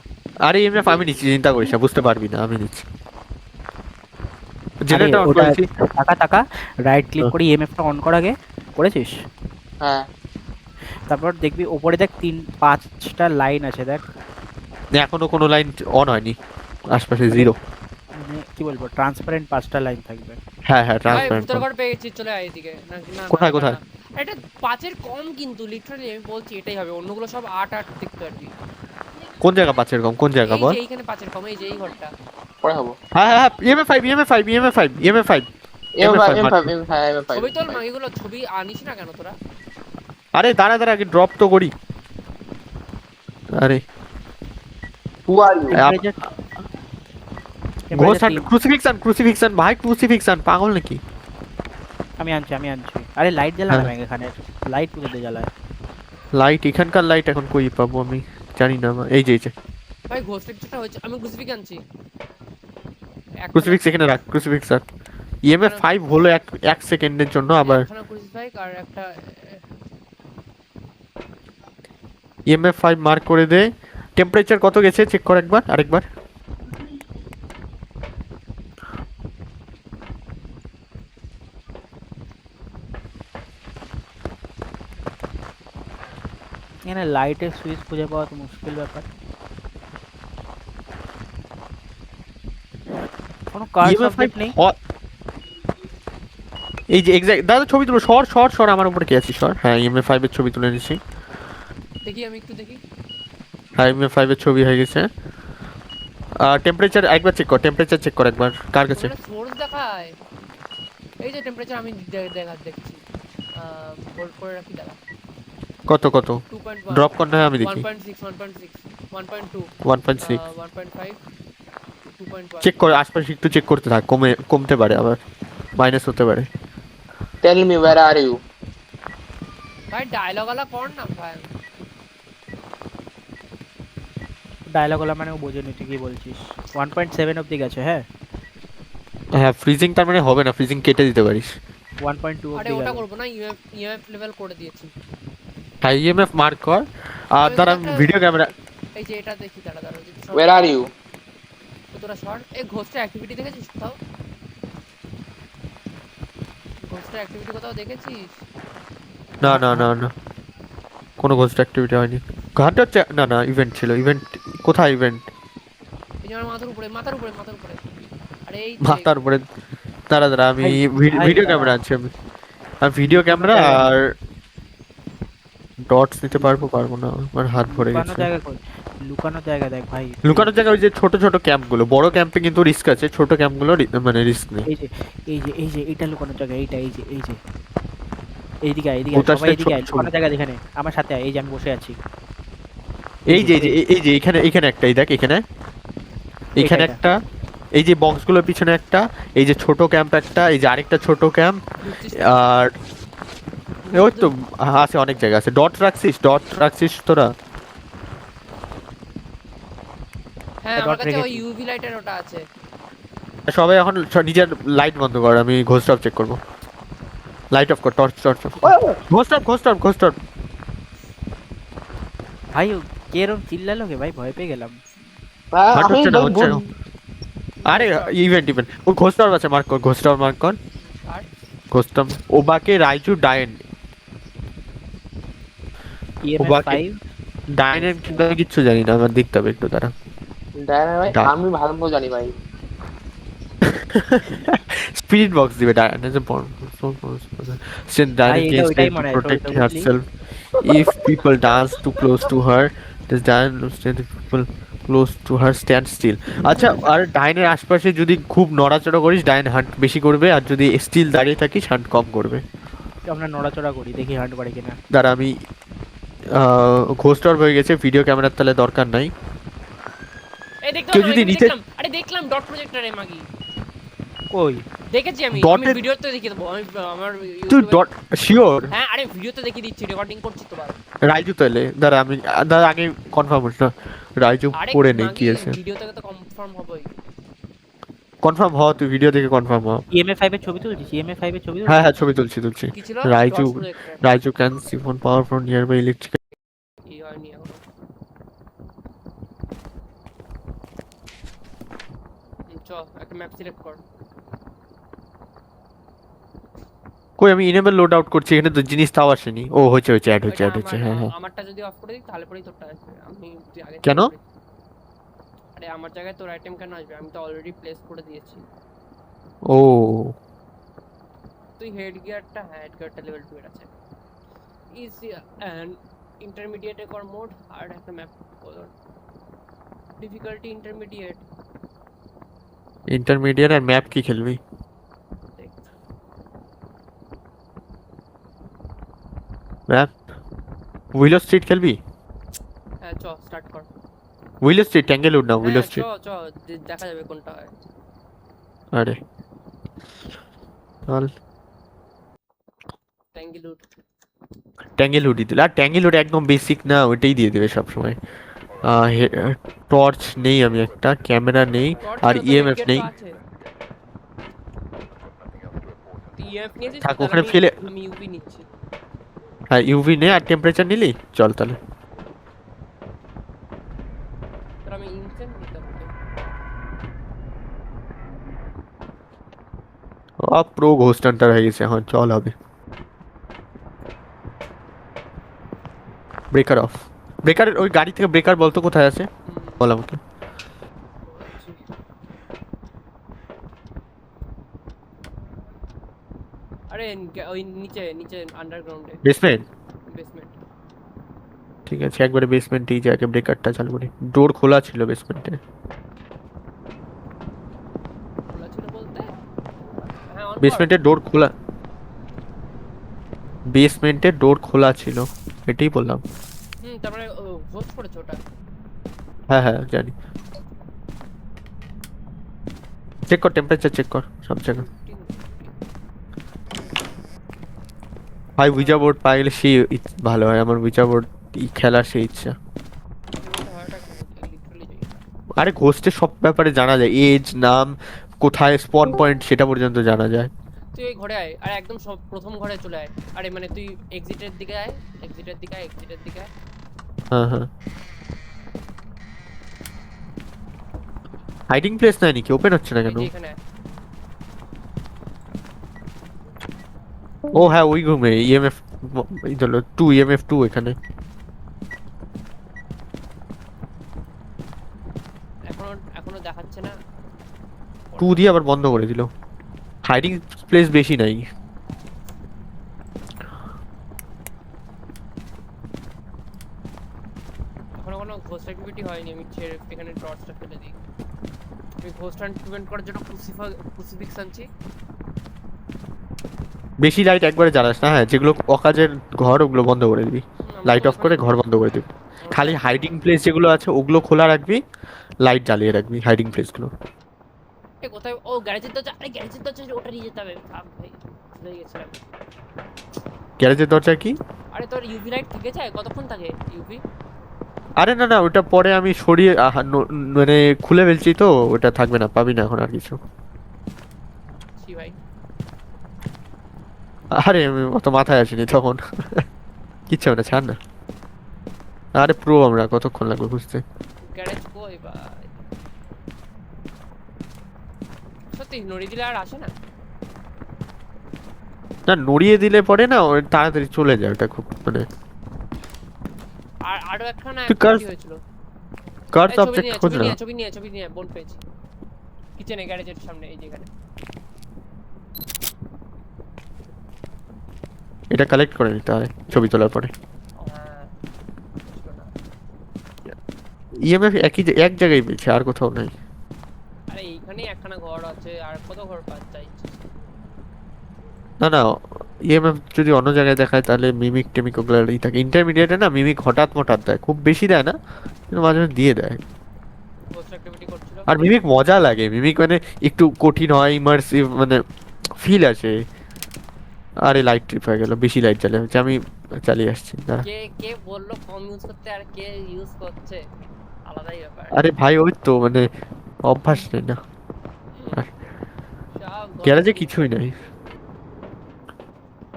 আরে এমএফ আমি নিচ্ছি, চিন্তা করিস না, বুঝতে পারবি না, আমি নিচ্ছি। আরে জেনারেটর অন ওটা করেছি। টাকা রাইট ক্লিক করে ইএমএফটা অন কর আগে। করেছিস? হ্যাঁ, তারপর দেখবি ওপরে দেখ 5টা লাইন আছে, দেখ। এখনো কোনো লাইন অন হয়নি, আশপাশে জিরো। মানে কি বলবো, ট্রান্সপারেন্ট 5টা লাইন থাকবে। হ্যাঁ হ্যাঁ, ভাই ট্রান্সপারেন্ট। উত্তর ঘর পেয়ে গেছি, চলে আয় এদিকে। না না কোথায়, না, কোথায়? না। এটা 5-এর কম কিন্তু, লিটারালি আমি বলছি এটাই হবে, অন্যগুলো সব 8 দেখতে পারবি। কোন জায়গা পাচ্ছের কম, কোন জায়গা এই বল? যে এইখানে 5-এর কম, এই যে এই ঘরটা। পরে হবো। হ্যাঁ হ্যাঁ, ইএমএফ 5 ইএমএফ 5 ইএমএফ 5 ইএমএফ 5। ছবি তোল না, এগুলো ছবি আনিস না কেন তোরা? আরে দাঁড়া দাঁড়া, আগে ড্রপ তো করি। আরে ক্রুসিফিক্সান ভাই, ক্রুসিফিক্সান পাগল নাকি? আমি আনছি। আরে লাইট জ্বালা না হ্যাঁ। ব্যাংক, এখানে লাইট কোথা দিয়ে জ্বালায়? লাইট, এখানকার লাইট এখন কই পাবো আমি জানি না। এই যে ভাই ঘোস্ট পিকচারটা হচ্ছে, আমি ক্রুসিফিক আনছি। ক্রুসিফিক্স এখানে রাখ, ক্রুসিফিক্স রাখ। ইএমএফ 5 হলো এক সেকেন্ডের জন্য, আবার এখানে ক্রুসিফিক আর একটা ইএমএফ 5 মার্ক করে দে। টেম্পারেচার কত গেছে চেক কর একবার, আরেকবার। এখানে লাইটের সুইচ খুঁজে পাওয়া তো মুশকিল ব্যাপার। কোনো কার্ড ইএমএফ সাবজেক্ট 5 নেই? এই যে এক্সাক্ট দাদা, ছবি তুলো, সর আমার উপরে কি আছে, সর। হ্যাঁ, ইএমএফ 5 এর ছবি তুলে নিছি। দেখি, আমি একটু দেখি। হ্যাঁ, ইএমএফ 5 এর ছবি হয়ে গেছে। টেম্পারেচার একবার চেক কর, টেম্পারেচার চেক কর একবার, কার কাছে? সোর্স দেখায়। এই যে টেম্পারেচার আমি দেখছি। হোল্ড করে রাখি দাঁড়া। কত কত 2.1 ড্রপ কর না হয় আমি দেখি 1.6 1.6 1.2 1.6 1.5 2.1 চেক করে আশপাশে একটু চেক করতে থাক, কমতে পারে আবার মাইনাস হতে পারে। Tell me where are you? ভাই ডায়লগ वाला কর না ভাই। ডায়লগ ওলা মানে ও বোঝেনি তুই কি বলছিস। 1.7 অবধি গেছে, হ্যাঁ হ্যাঁ ফ্রিজিং তার মানে হবে না, ফ্রিজিং কেটে দিতে পারিস। 1.2 আরে অবধি ওটা গেল। করব না, ইএমএফ লেভেল করে দিয়েছি। হ্যাঁ ইএমএফ মার্ক কর। আর আমি তার একটা- ভিডিও ক্যামেরা এই যে এটা দেখি দাঁড়া দাঁড়া ওয়্যার আর ইউ? তোরা শর্ট এই ঘোস্টের অ্যাক্টিভিটি দেখেছিস কোথাও? ঘোস্টের অ্যাক্টিভিটি কোথাও দেখেছিস? না না না না কোনো ঘোস্ট অ্যাক্টিভিটি হয়নি। ঘাটটা হচ্ছে না না ইভেন্ট ছিল। ইভেন্ট কোথায় ইভেন্ট? এই যে আমার মাথার উপরে মাথার উপরে মাথার উপরে। আরে এই যে মাথার উপরে? দাঁড়া দাঁড়া আমি ভাই, ভিডিও দাঁড়া। ক্যামেরা আনছি আমি। ভিডিও ক্যামেরা আর ডটস নিতে পারবো না, আমার হাত ভরে লুকানো গেছে। জায়গা কই? লুকানো জায়গা দেখ ভাই। লুকানোর জায়গায় ওই যে ছোট ছোট ক্যাম্পগুলো, বড় ক্যাম্পে কিন্তু রিস্ক আছে, ছোট ক্যাম্পগুলো মানে রিস্ক নেই। এই যে এইটা লুকানো জায়গা, এইটা এই যে এইদিকে আয়, এইদিকে আয়, কোথায় সবাই এদিকে আয়, ছোট- লুকানো জায়গা যেখানে আমার সাথে আয়, এই যে আমি বসে আছি। এই যে এখানে একটা, এই দেখ এখানে এখানে এটা। একটা, এই যে বক্সগুলোর পিছনে একটা, এই যে ছোট ক্যাম্প একটা, এই যে আরেকটা ছোট ক্যাম্প, ঢুকছিস আর ওই তো আছে অনেক জায়গা আছে। ডট রাখছিস তোরা? হ্যাঁ dot আমার কাছে ওই রেখেছি। ইউভি লাইটের ওটা আছে। সবাই এখন নিজের লাইট বন্ধ কর, আমি ঘোস্ট অফ চেক করবো। লাইট অফ কর, টর্চ ঘোস্ট অফ। ভাই ও কে এরকম চিল্লালো কে ভাই, ভয় পেয়ে গেলাম। হাট আমি হচ্ছে না, ভাই হচ্ছে না। আরে ইভেন্ট ও ঘোস্ট অফ আছে, মার্ক কর ঘোস্ট অফ আর ghost orb. Obake Raiju Dayan EMF বাকি- 5 ডায়েনের কিন্তু আমি কিচ্ছু জানি না, আমার দেখতে হবে একটু তারা। ভাই ডা- আমি ভালো মতো জানি ভাই। স্পিরিট বক্স দিবে ডায়েন এজ এ বর্ন সেন ডায়েন এটা ক্যান ওইটাই টু মনে হয়, প্রোটেক্ট ছবিটা বুঝলি? Herself if people dance too close to her this Dayan stand people close to her stand still. আচ্ছা আর ডাইনের আশপাশে যদি খুব নড়াচড়া করিস ডাইন হান্ট বেশি করবে, আর যদি স্টিল দাঁড়িয়ে থাকিস হান্ট কম করবে। আমরা নড়াচড়া করি, দেখি হান্ট করে কিনা। দাঁড়া আমি ঘোস্ট অফ হয়ে গেছে, ভিডিও ক্যামেরার তাহলে দরকার নাই। এই দেখলাম কেউ যদি নিচে- দেখলাম, আরে দেখলাম ডট প্রজেক্টরে মাগি কই দেখেছি আমি Dot-এর- ভিডিওতে দেখিয়ে দেবো আমি আমার তুই YouTube-এ- ডট শিওর? হ্যাঁ আরে ভিডিওতে দেখিয়ে দিচ্ছি, রেকর্ডিং করছি তো বার। রাইজু তাহলে দাঁড়া আমি দাঁড়া আগে কনফার্ম হচ্ছে না। রাইজু আরে পড়ে নেই মাগি, কি আছে, ভিডিও থেকে তো কনফার্ম হবেই। কনফার্ম হ, তুই ভিডিও দেখে কনফার্ম হ। ইএমএফ 5 এর ছবি তুলছিস? ইএমএফ 5 এর ছবি হ্যাঁ তুলছিস? ছবি তুলছি। কি ছিল Raiju Dot projector। Raiju can siphon power from nearby electric. কি হয়নি এখনো। চ একটা ম্যাপ সিলেক্ট কর। কই আমি ইনেবল লোড আউট করছি, এখানে তো জিনিস তাও আসেনি। ও হচ্ছে অ্যাড হচ্ছে ওইটা হ্যাঁ হ্যাঁ। আমারটা যদি অফ করে দিই তাহলে পরেই তোরটা আসবে। আমি যদি আগে কেন? থেকে করি- আরে আমার জায়গায় তোর আইটেম কেন আসবে, আমি তো অলরেডি প্লেস করে দিয়েছি। ও তুই হেড গিয়ারটা, হ্যাঁ হেড গিয়ারটা লেভেল 2 এর আছে। ইজি এন্ড ইন্টারমিডিয়েট কর মোড আর একটা ম্যাপ কর। ডিফিকাল্টি ইন্টারমিডিয়েট আর ম্যাপ কি খেলবি? দেখ ম্যাপ উইলো স্ট্রিট খেলবি? হ্যাঁ চ স্টার্ট কর। উইলো স্ট্রিট ট্যাঙ্গেলউড না উইলো হ্যাঁ, স্ট্রিট। চ দেখা যাবে কোনটা হয়। আরে চল ট্যাঙ্গেলউডই দিল। আর ট্যাঙ্গেলউড একদম বেসিক না, ওইটাই দিয়ে দেবে সবসময়। টর্চ নেই, আমি একটা ক্যামেরা নেই, আর ইএমএফ নেই। ইএমএফ নিয়েছিস? থাক, তাহলে ওখানে আমি- ফেলে- আমি ইউভি নিচ্ছি। হ্যাঁ ইউভি নে, আর টেম্পারেচার নিলি চল তাহলে। তাহলে আমি ইনসেন্ট নিতে হবে। প্রো ঘোস্ট হান্টার হয়ে গেছে এখন, চল হবে। ব্রেকার অফ, ব্রেকার ওই গাড়ি থেকে ব্রেকার বলতো কোথায় আছে, বল আমাকে। আরে ওই নিচে নিচে আন্ডারগ্রাউন্ডে বেসমেন্ট? বেসমেন্ট। ঠিক আছে একবারে বেসমেন্টেই যাই, আগে ব্রেকারটা চালু করি। ডোর খোলা ছিল বেসমেন্টে। খোলা ছিল বলতে হ্যাঁ on কর। বেসমেন্টের ডোর খোলা। বেসমেন্টের ডোর খোলা ছিল, এটাই বললাম। তারপরে ঘোস্ট পড়েছে ওটা। হ্যাঁ হ্যাঁ জানি। চেক কর, টেম্পারেচার চেক কর সব জায়গা। ভাই উইজা বোর্ড পাই গেলে সেই ভালো হয়, আমার উইজা বোর্ড খেলার সেই ইচ্ছা। আরে ঘোস্টের সব ব্যাপারে জানা যায়, এজ, নাম, কোথায় স্পন পয়েন্ট সেটা পর্যন্ত জানা যায়। তুই ওই ঘরে আয়, আর একদম সব প্রথম ঘরে চলে আয়। আরে মানে তুই এক্সিটের দিকে আয়, এক্সিটের দিকে আয়, এক্সিটের দিকে আয়। হ্যাঁ হ্যাঁ। হাইডিং প্লেস নাই নাকি? ওপেন হচ্ছে না কেন? এই যে এখানে আয়। ও হ্যাঁ ওই রুমে ইএমএফ 2, ইএমএফ 2 এখানে। এখনো দেখাচ্ছে না। 2 দিয়ে আবার বন্ধ করে দিল। হাইডিং প্লেস বেশি নাই। এখনো কোনো ঘোস্ট অ্যাক্টিভিটি হয়নি। আমি এখানে টর্চটা ফেলে দিই। আমি ঘোস্ট হান্ট প্রিভেন্ট করার জন্য ক্রুসিফিক্স আনছি। বেশি লাইট একবারে জ্বালাস না, হ্যাঁ যেগুলো অকাজের ঘর ওগুলো বন্ধ করে দিবি, লাইট অফ করে ঘর বন্ধ করে দিবি। খালি হাইডিং প্লেস যেগুলো আছে ওগুলো খোলা রাখবি, লাইট জ্বালিয়ে রাখবি হাইডিং প্লেসগুলো। কোথায়? ও গ্যারেজের দরজা, আরে গ্যারেজের দরজা ওটা নিয়ে যেতে হবে। ভাই ভুলে গেছিলাম। গ্যারেজের দরজা কি? আরে তোর ইউভি লাইট থেকে যায়? কতক্ষণ থাকে ইউভি? আরে না না, ওটা পরে আমি সরিয়ে মানে খুলে ফেলছি তো, ওটা থাকবে না, পাবি না এখন আর কিছু। জি ভাই। আরে আমি অত মাথায় আসিনি তখন। কিচ্ছু হবে না, ছাড় না। আরে প্রো আমরা, কতক্ষণ লাগবে বুঝতে। গ্যারেজ কই ভাই? সত্যি নড়ি দিলে আর আসে না? না নড়িয়ে দিলে পরে না ওই তাড়াতাড়ি চলে যায়, ওটা খুব মানে। আর আরো একখানা তুই কার কি হয়েছিল? কার এই সাবজেক্ট খোঁজ না। ছবি নিয়ে বোন পেয়েছি। কিচেনে গ্যারেজের সামনে এই যেখানে। এটা কালেক্ট করে নিতে হয় ছবি তোলার পরে। হ্যাঁ। ছিল না। ইএমএফ এক জায়গায় পেয়েছে, আর কোথাও নাই। আরে এইখানেই একখানা ঘর আছে, আর কত ঘর পাওয়া যায়? না না, ইএমএফ যদি অন্য জায়গায় দেখায় তাহলে মিমিক টেমিক ওগুলোই থাকে। ইন্টারমিডিয়েটে না মিমিক হঠাৎ মঠাৎ দেয়, খুব বেশি দেয় না, কিন্তু মাঝে মাঝে দিয়ে দেয়। ঘোস্ট অ্যাক্টিভিটি করছিল। আর মিমিক মজা লাগে, মিমিক মানে একটু কঠিন হয়, ইমার্সিভ মানে ফিল আছে। আরে লাইট ট্রিপ হয়ে গেল, বেশি লাইট জ্বালিয়ে হচ্ছে, আমি চালিয়ে আসছি দাঁড়া। কে বললো কম ইউজ করতে, আর কে ইউজ করছে আলাদাই ব্যাপার। আরে ভাই ওই তো মানে অভ্যাস নেই না। সব গ্যারেজে কিছুই নাই।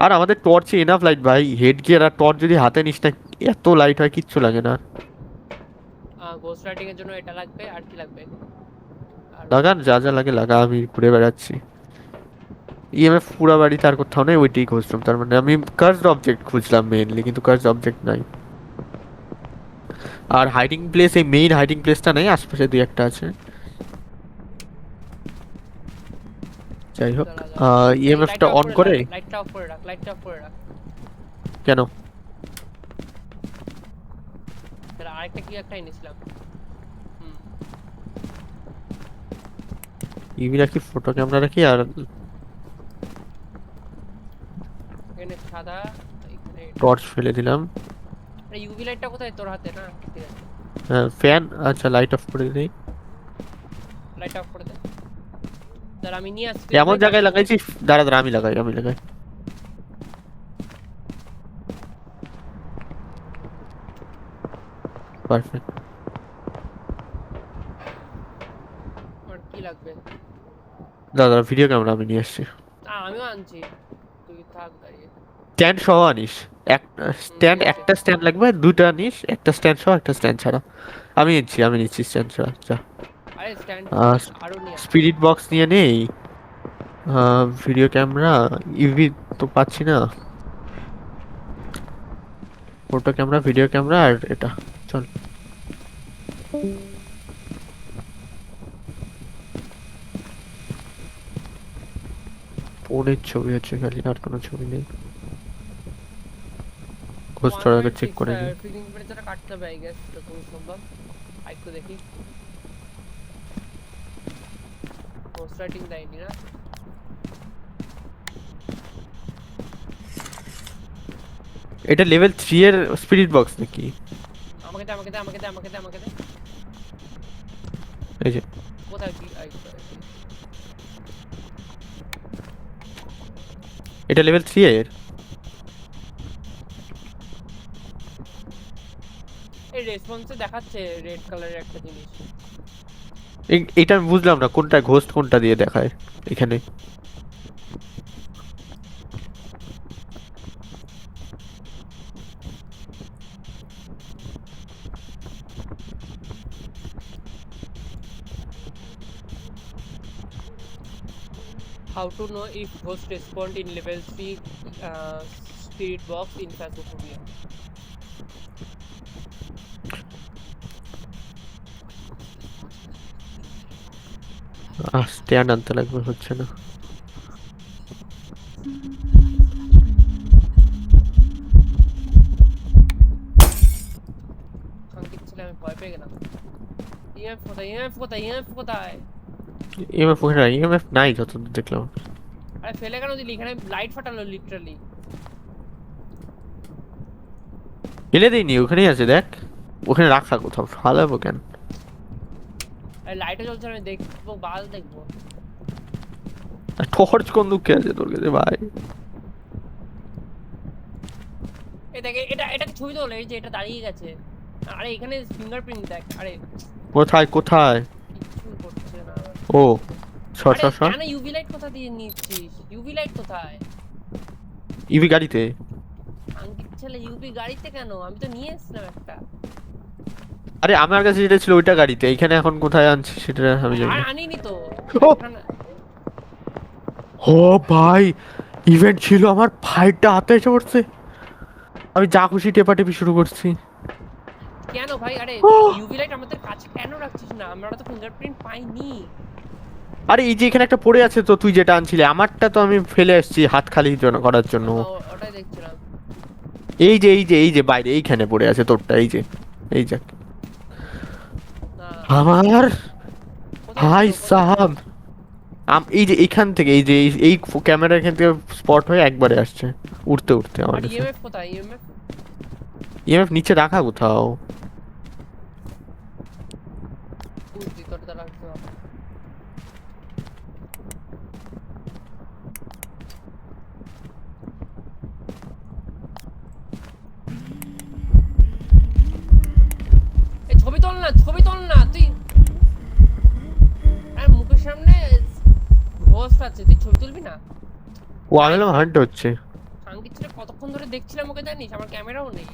আর আমাদের টর্চে এনাফ লাইট ভাই, হেড গিয়ার আর টর্চ যদি হাতে নিস না এত লাইট হয়, কিচ্ছু লাগে না। ঘোস্ট রাইডিং এর জন্য এটা লাগবে, আর কি লাগবে? লাগান যা যা লাগে লাগা, আমি ঘুরে বেড়াচ্ছি। ইএমএফ পুরা বাড়িতে আর কোথাও নেই, ওইটাই খুঁজলাম। তার মানে আমি কার্সড অবজেক্ট খুঁজলাম মেইনলি, কিন্তু কার্সড অবজেক্ট নাই। আর হাইডিং প্লেস, এই মেইন হাইডিং প্লেসটা নেই, আশপাশে দুই একটা আছে। যাই হোক, ইএমএফটা অন করে। লাইটটা অফ করে রাখ, লাইটটা অফ করে রাখ। কেন? তাহলে আরেকটা কি একটা এনেছিলাম। ইভি রাখি, ফটো ক্যামেরা রাখি, আর এখানে সাদা, এখানে টর্চ ফেলে দিলাম। আরে ইউভি লাইটটা কোথায়? তোর হাতে না? ঠিক আছে, হ্যাঁ ফ্যান, আচ্ছা লাইট অফ করে দিই। লাইট অফ করে দে। তাহলে আমি নিয়ে আসছি। এমন জায়গায় লাগাইছি, দাঁড়া দাঁড়া আমি লাগাই। পারফেক্ট। আর কি লাগবে? দাদা ভিডিও ক্যামেরা আমি নিয়ে আসছি। আমিও আনছি, তুই থাক দাঁড়িয়ে। স্ট্যান্ড সহ আনিস, একটা স্ট্যান্ড লাগবে, দুটো আনিস, একটা স্ট্যান্ড সহ একটা স্ট্যান্ড ছাড়া। আমি নিচ্ছি স্ট্যান্ড ছাড়া। আচ্ছা আরে স্ট্যান্ড আরো নিয়ে আয়। স্পিরিট বক্স নিয়ে নেই, ভিডিও ক্যামেরা, ইভি তো পাচ্ছি না। ফটো ক্যামেরা, ভিডিও ক্যামেরা, আর এটা চল। ফোনের ছবি হচ্ছে খালি, আর কোনো ছবি নেই। ঘোষটাকে চেক করে নিই। ফিঙ্গারপ্রিন্টটা কাটতে হবে আই গেস, যতদূর সম্ভব। একটু দেখি। পোস্ট রাইটিং দেয়নি না? এটা লেভেল 3 এর স্পিরিট বক্স নাকি? আমাকে দে, আমাকে দে, আমাকে দে, আমাকে দে, আমাকে দে। এই যে কোথায় কি এটা লেভেল 3 এর। এই রেসপন্সে দেখাচ্ছে রেড কালারের একটা জিনিস। এটা আমি বুঝলাম না কোনটা ঘোস্ট কোনটা দিয়ে দেখায় এখানে। How to know if ghost respond in level 3 spirit box in Phasmophobia? Stand আনতে লাগবে, হচ্ছে না। খাঙ্কির ছেলে, আমি ভয় পেয়ে গেলাম। ইএমএফ কোথায়, ইএমএফ কোথায়, ইএমএফ কোথায়? ইএমএফ ওখানে নাই, ইএমএফ নাই যতদূর দেখলাম। আরে ফেলে কেন দিলি? এখানে লাইট ফাটালো লিটারালি। ফেলে দিইনি, ওখানেই আছে দেখ, ওখানে রাখা কোথাও, ফালাবো কেন? আরে লাইটও জ্বলছে, আমি দেখবো, বাল দেখবো। টর্চ কোন দুঃখে আছে তোর কাছে ভাই? এই দেখ, এটাকে ছবি তোলে, এই যে এটা দাঁড়িয়ে গেছে। আরে এখানে ফিঙ্গারপ্রিন্ট দেখ। আরে কোথায় কোথায়? কিছু করছে না। ও সর আরে সর সর। কেন ইউভি লাইট কোথা দিয়ে নিচ্ছিস? ইউভি লাইট কোথায়? ইভি গাড়িতে। আঙ্কির ছেলে, ইউভি গাড়িতে কেন? আমি তো নিয়ে এসেছিলাম একটা। আরে আমার কাছে যেটা ছিল ওইটা গাড়িতে, এখানে এখন কোথায় আনছি সেটা আমি জানি আর না। আনিনি তো। ও! এখানে- ও ভাই, ইভেন্ট ছিল, আমার ফাইটটা হাতে এসে পড়ছে, আমি যা খুশি টেপাটেপি শুরু করছি। কেন ভাই? আরে ইউভি লাইট আমাদের কাছে কেন রাখছিস না? আমরা তো ফিঙ্গারপ্রিন্ট পাইনি। আরে এই যে এখানে একটা পড়ে আছে তো, তুই যেটা আনছিলে, আমারটা তো আমি ফেলে এসেছি হাত খালি করার জন্য। ওটাই দেখছিলাম। এই যে এই যে এই যে বাইরে এইখানে পড়ে আছে তোরটা, এই যে এই যে না, আমার কোথায় ভাই ছিল? কোথায় ছিল? সাহাব, এই যে এইখান থেকে এই যে এই ক্যামেরা এখান থেকে স্পট হয়ে একবারে আসছে উঠতে উঠতে আমার আর কাছে। ইএমএফ কোথায়? ইএমএফ ইএমএফ নিচে রাখা কোথাও। বুঝছি, তোর দ্বারা রাখতে হবে। এই ছবি তোল না, ছবি তোল না তুই। আর মুখের সামনে ঘোস্ট আছে, তুই ছবি তুলবি না? ও আমি হান্ট হচ্ছে। আঙ্কির ছেলে কতক্ষণ ধরে দেখছিলাম ওকে, জানিস? আমার ক্যামেরাও নেই।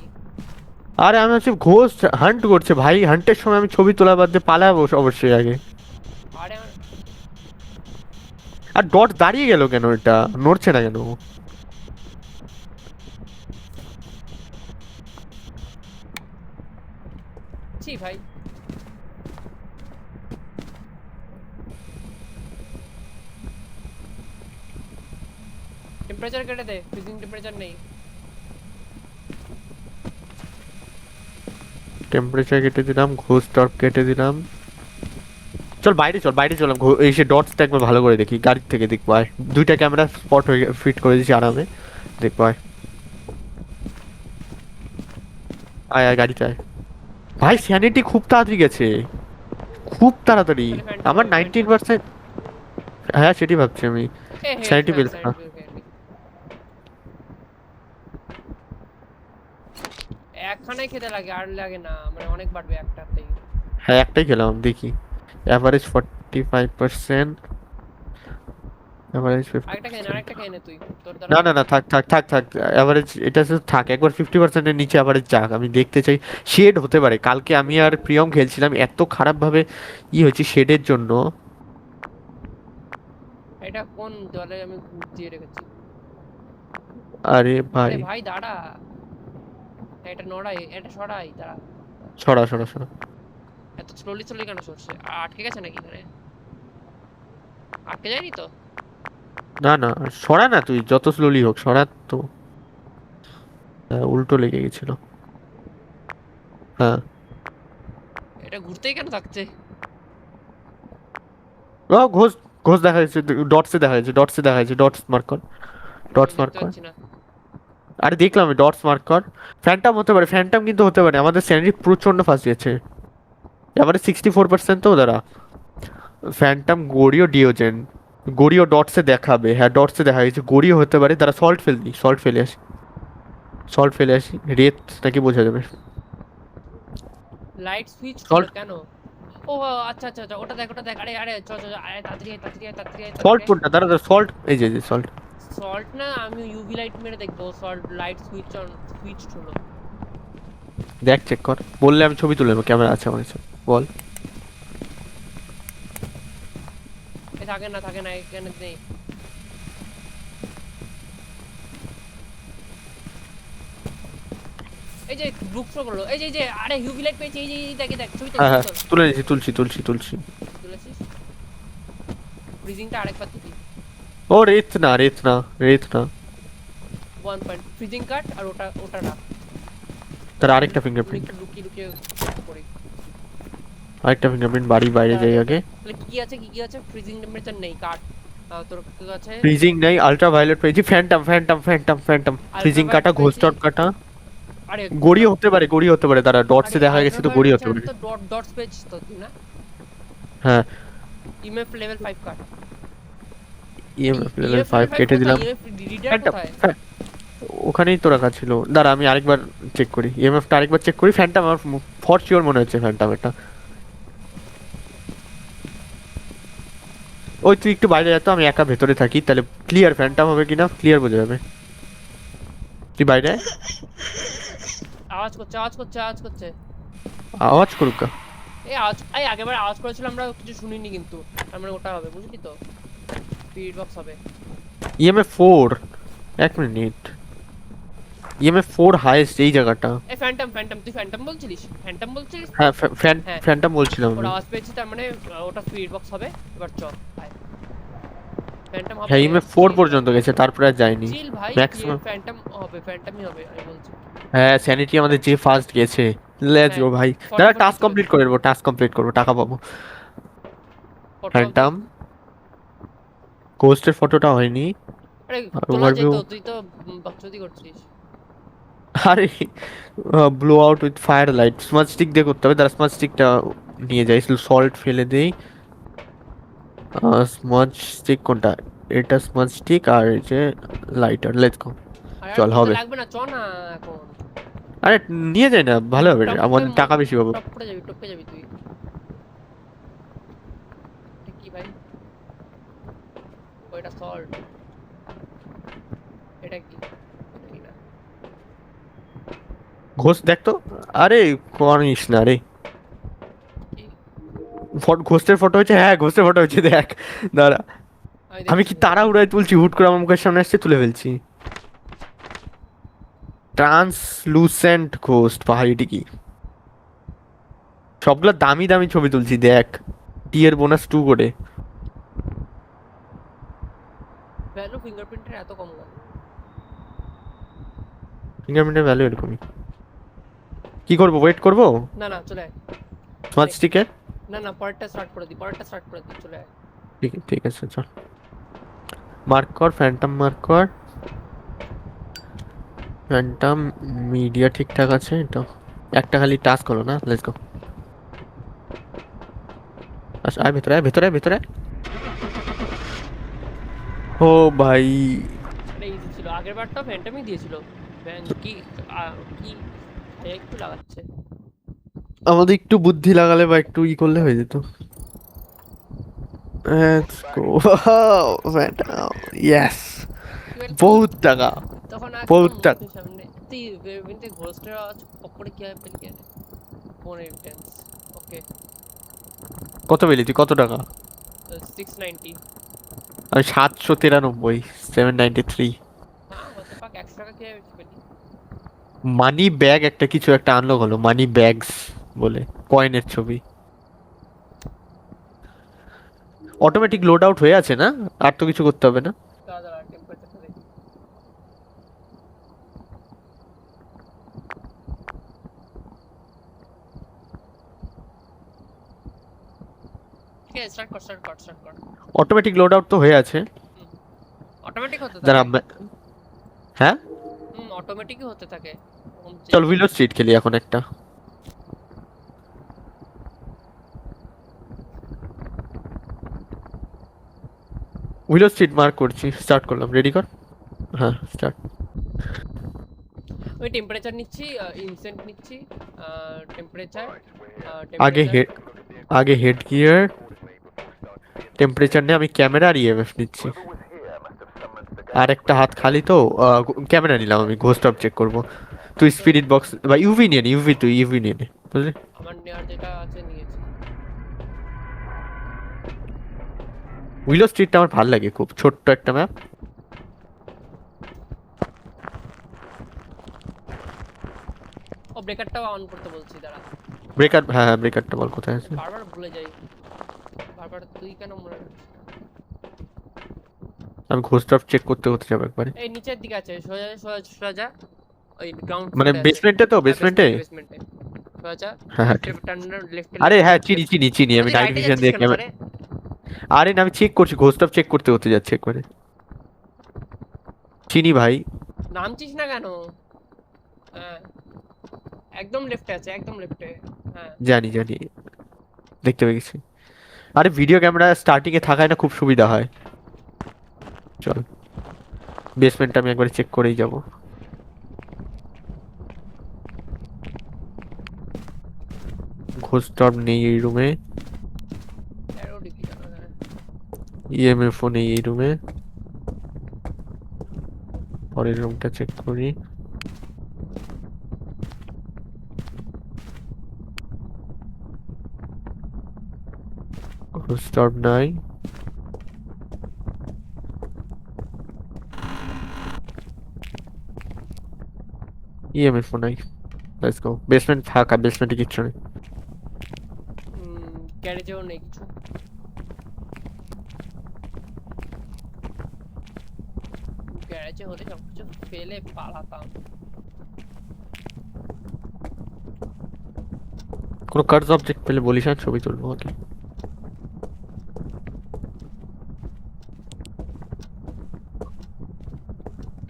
আরে আমি হচ্ছে ঘোস্ট হান্ট করছে ভাই, হান্টের সময় আমি ছবি তোলা বাদ দিয়ে পালাবো অবশ্যই আগে। আরে আমার আর ডট দাঁড়িয়ে গেল কেন, এটা নড়ছে না কেন? ছি ভাই। টেম্পারেচার কেটে দে, ফ্রিজিং টেম্পারেচার নেই। টেম্পারেচার কেটে দিলাম, ঘোস্ট টর্ক কেটে দিলাম। চল বাইরে চল, বাইরে চল, এসে ডটসটা একবার ভালো করে দেখি, গাড়ির থেকে দেখবো আয়। দুইটা ক্যামেরা স্পট হয়ে ফিট করে দিয়েছি আরামে, দেখবো আয়। আয় আয় গাড়িতে আয়। ভাই স্যানিটি খুব তাড়াতাড়ি গেছে, খুব তাড়াতাড়ি। আমার 19%। হ্যাঁ সেটি ভাবছি আমি। Sanity bill, হ্যাঁ। একখানে খেতে লাগে, আর লাগে না, মানে অনেক বাড়বে একটাতেই। হ্যাঁ একটাই খেলাম, দেখি। Average 45%, average 50%। আরেকটা খেয়ে নে, আরেকটা খেয়ে নে তুই, তোর না দ্বারা। না না, থাক থাক থাক থাক, অ্যাভারেজ এটা শুধু থাক, একবার 50%-এর নিচে অ্যাভারেজ যাক, আমি দেখতে চাই। শেড হতে পারে, কালকে আমি আর প্রিয়ম খেলছিলাম, এত খারাপভাবে হয়েছে শেডের জন্য। এটা কোন জলে আমি দিয়ে রেখেছি? আরে ভাই, আরে ভাই দাঁড়া, এটা নড়াই, এটা সরাই, দাঁড়া। সরা সরা সরা। এত স্লোলি স্লোলি কেন সরছে? আটকে গেছে নাকি এখানে? আটকে যায়নি তো? না না, সরা না, তুই যত স্লোলি হোক সরা তো। উল্টো লেগে গেছিল। হ্যাঁ এটা ঘুরতেই কেন থাকছে? ও ঘোষ, ঘোষ দেখা যাচ্ছে, ডটসে দেখা যাচ্ছে, ডটসে দেখা যাচ্ছে, ডটস মার্ক কর, ডটস মার্ক দেখতে কর। পাচ্ছি না। আরে দেখলাম ডটস মার্ক কর। ফ্যান্টাম হতে পারে, ফ্যান্টাম কিন্তু হতে পারে, আমাদের স্যানিটি প্রচন্ড ফাঁস গেছে। আমাদের 64% তো দাঁড়া। ফ্যান্টাম, গড়িও, ডিওজেন। গড়িও ডটসে দেখাবে, হ্যাঁ ডটসে দেখা গেছে, গড়িও হতে পারে। তারা সল্ট ফেলনি, সল্ট ফেলে আসি, সল্ট ফেলে আসি। রেত নাকি বোঝা যাবে। লাইট সুইচ Salt- কেন? ও আচ্ছা আচ্ছা আচ্ছা, ওটা দেখ ওটা দেখ। আরে আরে চ চ চ, আরে তাড়াতাড়ি আয়, তাড়াতাড়ি আয়, তাড়াতাড়ি আয়, সল্ট তাড়াতাড়ি আয়। কোনটা? দাঁড়া সল্ট, এই যে সল্ট। সল্ট না, আমি ইউভি লাইট মেরে দেখবো salt light switch on switch হলো। দেখ চেক কর, বললে আমি ছবি তুলে নেবো, ক্যামেরা আছে আমার কাছে। বল। এ থাকে না এখানে নেই। এই যে গ্রুপ শো করলো, এই যে আরে ইউভি লাইট পেয়েছি, এই যে দেখে দেখ ছবিটা হ্যাঁ হ্যাঁ তুলে নিয়েছি, তুলছি। তুলেছিস। ফ্রিজিংটা আরেকবার তুলি। ও রেত না, রেত না, রেত না। 1 পয়েন্ট ফ্রিজিং কাট, আর ওটা রাখ। তার আরেকটা ফিঙ্গারপ্রিন্ট, একটু লুকিয়ে করি। আরেকটা ফিঙ্গারপ্রিন্ট বাড়ি বাইরে যাই আগে। তাহলে কি আছে? ফ্রিজিং টেম্পারেচার নেই, কাট। তোর কাছে ফ্রিজিং নাই, আল্ট্রা ভায়োলেট পেয়েছি, ফ্যান্টাম। ফ্রিজিং কাটা, Ultraviolet ঘোস্ট পেয়েছি। কাটা। আরে গড়ি হতে পারে, তারা ডটসে দেখা গেছে তো গড়ি হতে পারে। তো ডটস পেয়েছিস তো তুই না? হ্যাঁ ইএমএফ লেভেল 5 কাট। ইএমএফ লেভেল 5 কেটে দিলাম। ইএমএফ রিডার ফ্যান্টাম, কোথায়? ওখানেই তো রাখা ছিল। দাঁড়া আমি আরেকবার চেক করি, ইএমএফটা আরেকবার চেক করি। ফ্যান্টাম আমার ফর শিওর মনে হচ্ছে, ফ্যান্টাম এটা। ওই তুই একটু বাইরে যা তো, আমি একা ভেতরে থাকি, তাহলে ক্লিয়ার ফ্যান্টাম হবে কিনা ক্লিয়ার বোঝা যাবে। তুই বাইরে আয়। আওয়াজ করছে। আওয়াজ করুক গা। এই আগেবার আওয়াজ করেছিল, আমরা কিছু শুনিনি কিন্তু। তার মানে ওটা হবে, বুঝলি তো? স্পিড বক্স হবে। ইএমএফ 4, এক মিনিট। ইএমএফ 4 হাইয়েস্ট এই জায়গাটা। এই ফ্যান্টাম তুই ফ্যান্টাম বলছিলিস? হ্যাঁ হ্যাঁ। ফ্যান্টাম বলছিলাম ওর আমি। আওয়াজ পেয়েছি, তার মানে ওটা স্পিড বক্স হবে। এবার চল আয়। ফ্যান্টাম হবে। হ্যাঁ ইএমএফ 4 পর্যন্ত গেছে, তারপরে আর যায়নি চিল ভাই, ম্যাক্সিমাম। ফ্যান্টামই হবে আমি বলছি। হ্যাঁ স্যানিটি আমাদের যে ফার্স্ট গেছে। লেটস গো হ্যাঁ, ভাই। 40 দাঁড়া 40 টাস্ক কমপ্লিট করে দেবো, টাস্ক কমপ্লিট করবো, টাকা পাবো। ফ্যান্টাম, কোস্টের ফটোটা হয়নি। আরে আর তোলা overview- যেত, তুই তো বাকচুদি করছিস। আরে blow out with fire light, smart stick দিয়ে করতে হবে। তার স্মার্ট স্টিকটা নিয়ে যাই, সল্ট ফেলে দেই। স্মার্ট স্টিক কোনটা? এটা স্মার্ট স্টিক, আর এই যে লাইটার। Let's go. আরে চল, হবে। লাগবে না, চ না এখন। আরে নিয়ে যাই না, ভালো হবে, টপ আমাদের করে টাকা বেশি পাবো। টপকে যাবি তুই। এটা কি ভাই? ওইটা সল্ট। এটা কি? এটা কি না? ঘোষ দেখ তো। আরে করিস না রে। কি? ঘোস্টের ফটো হচ্ছে, হ্যাঁ ঘোস্টের ফটো হচ্ছে, দেখ। দাঁড়া আমি কি দেখছি। তারা উড়াই তুলছি, হুট করে আমার মুখের সামনে আসছে, তুলে ফেলছি। ট্রান্সলুসেন্ট ঘোস্ট, পাহাড়িটি কি? সবগুলো দামি দামি ছবি তুলছি, দেখ। টি এর বোনাস 2 করে। ভ্যালু ফিঙ্গারপ্রিন্টের এত কম কেন? ফিঙ্গারপ্রিন্টের ভ্যালু এরকমই। কি করবো, ওয়েট করবো না চলে আয়। স্মার্ট স্টিকের? না পরেরটা স্টার্ট করে দি, চলে আয়। ঠিক আছে চল। মার্ক কর, ফ্যান্টাম মার্ক কর। ফ্যান্টাম মিডিয়া ঠিকঠাক আছে তো। একটা খালি টাস্ক হলো না, লেটস গো। আচ্ছা আয় ভেতরে। ও ভাই এটা ইজি ছিল, আগের বারটা ফ্যান্টামই দিয়েছিল। কি কি একটু লাগাচ্ছে। আমাদের একটু বুদ্ধি লাগালে বা একটু করলে হয়ে যেত। Let's go. Phantom, yes. বহুত টাকা। তখন বহুত টাকা। সামনে তুই বেবিনতে ঘোস্টের আওয়াজ পকড়ে কি হবে পেলি কেন? Phone intense. ওকে, কত পেলি তুই, কত টাকা? 690। আমি 793, 793। হ্যাঁ হতে পাক 100 টাকা কে পেলি? মানি ব্যাগ একটা কিছু একটা আনলক হলো, মানি ব্যাগস বলে, কয়েনের ছবি। অটোমেটিক লোড আউট হয়ে আছে না, আর তো কিছু করতে হবে না। দাদা টেম্পারেচারটা দেখি। ঠিক আছে, স্টার্ট কর। অটোমেটিক লোড আউট তো হয়ে আছে। অটোমেটিক হতে দাঁড়া থাকে। হ্যাঁ অটোমেটিকই হতে থাকে চল উইলো স্ট্রিট খেলি এখন একটা। উইলো স্ট্রিট মার্ক করছি, স্টার্ট করলাম, রেডি কর। হ্যাঁ স্টার্ট। আমি টেম্পারেচার নিচ্ছি, ইনসেন্ট নিচ্ছি, টেম্পারেচার আগে হেড গিয়ার, টেম্পারেচার নিয়ে আমি ক্যামেরা আর ইএমএফ নিচ্ছি। আর একটা হাত খালি তো, ক্যামেরা নিলাম আমি, ঘোস্ট অফ চেক করবো। তুই স্পিরিট বক্স বা ইউভি নিয়ে নে, তুই ইউভি নিয়ে নে, বুঝলি? আমার নেওয়ার যেটা আছে নিয়েছি। উইলো স্ট্রিটটা আমার ভালো লাগে, খুব ছোট্ট একটা ম্যাপ। ও ব্রেকারটাও অন করতে বলছি, দাঁড়া। ব্রেকার, হ্যাঁ ব্রেকারটা বল কোথায় আছে। বারবার ভুলে যাই, বারবার তুই কেন মনে রাখিস? আমি ঘোস্ট অফ চেক করতে যাবো একবারে। এই নিচের দিকে আছে, সোজা সোজা সোজা, ওই গ্রাউন্ড মানে বেসমেন্টে তো, বেসমেন্টে। বেসমেন্টে সোজা। হ্যাঁ হ্যাঁ, লেফট। আরে হ্যাঁ চিনি আমি নাইট ভিশন দিয়ে ক্যামেরা। আরে না আমি চেক করছি, ঘোস্ট অফ চেক করতে যাচ্ছি একবারে। চিনি ভাই। নামছিস না কেন? হ্যাঁ একদম লেফটে আছে, একদম লেফটে। হ্যাঁ জানি দেখতে পেয়ে গেছি। আরে ভিডিও ক্যামেরা স্টার্টিং এ থাকায় না খুব সুবিধা হয়। চল বেসমেন্টটা আমি একবার চেক করেই যাব। ঘোস্ট অফ নেই এই রুমে, অ্যারো ডিগ্রি কেন? হ্যাঁ ইএমএফ ও নেই এই রুমে। পরের রুমটা চেক করি। ঘোস্ট অফ নাই। ইএমএফ ও নাই। লেটস গো, বেসমেন্ট ফাঁকা, বেসমেন্টে কিচ্ছু নেই। গ্যারেজেও নেই কিছু। গ্যারেজে হলে সব কিছু ফেলে পালাতাম। কোনো কার্স অবজেক্ট পেলে বলিস, আর ছবি তুলবো আগে।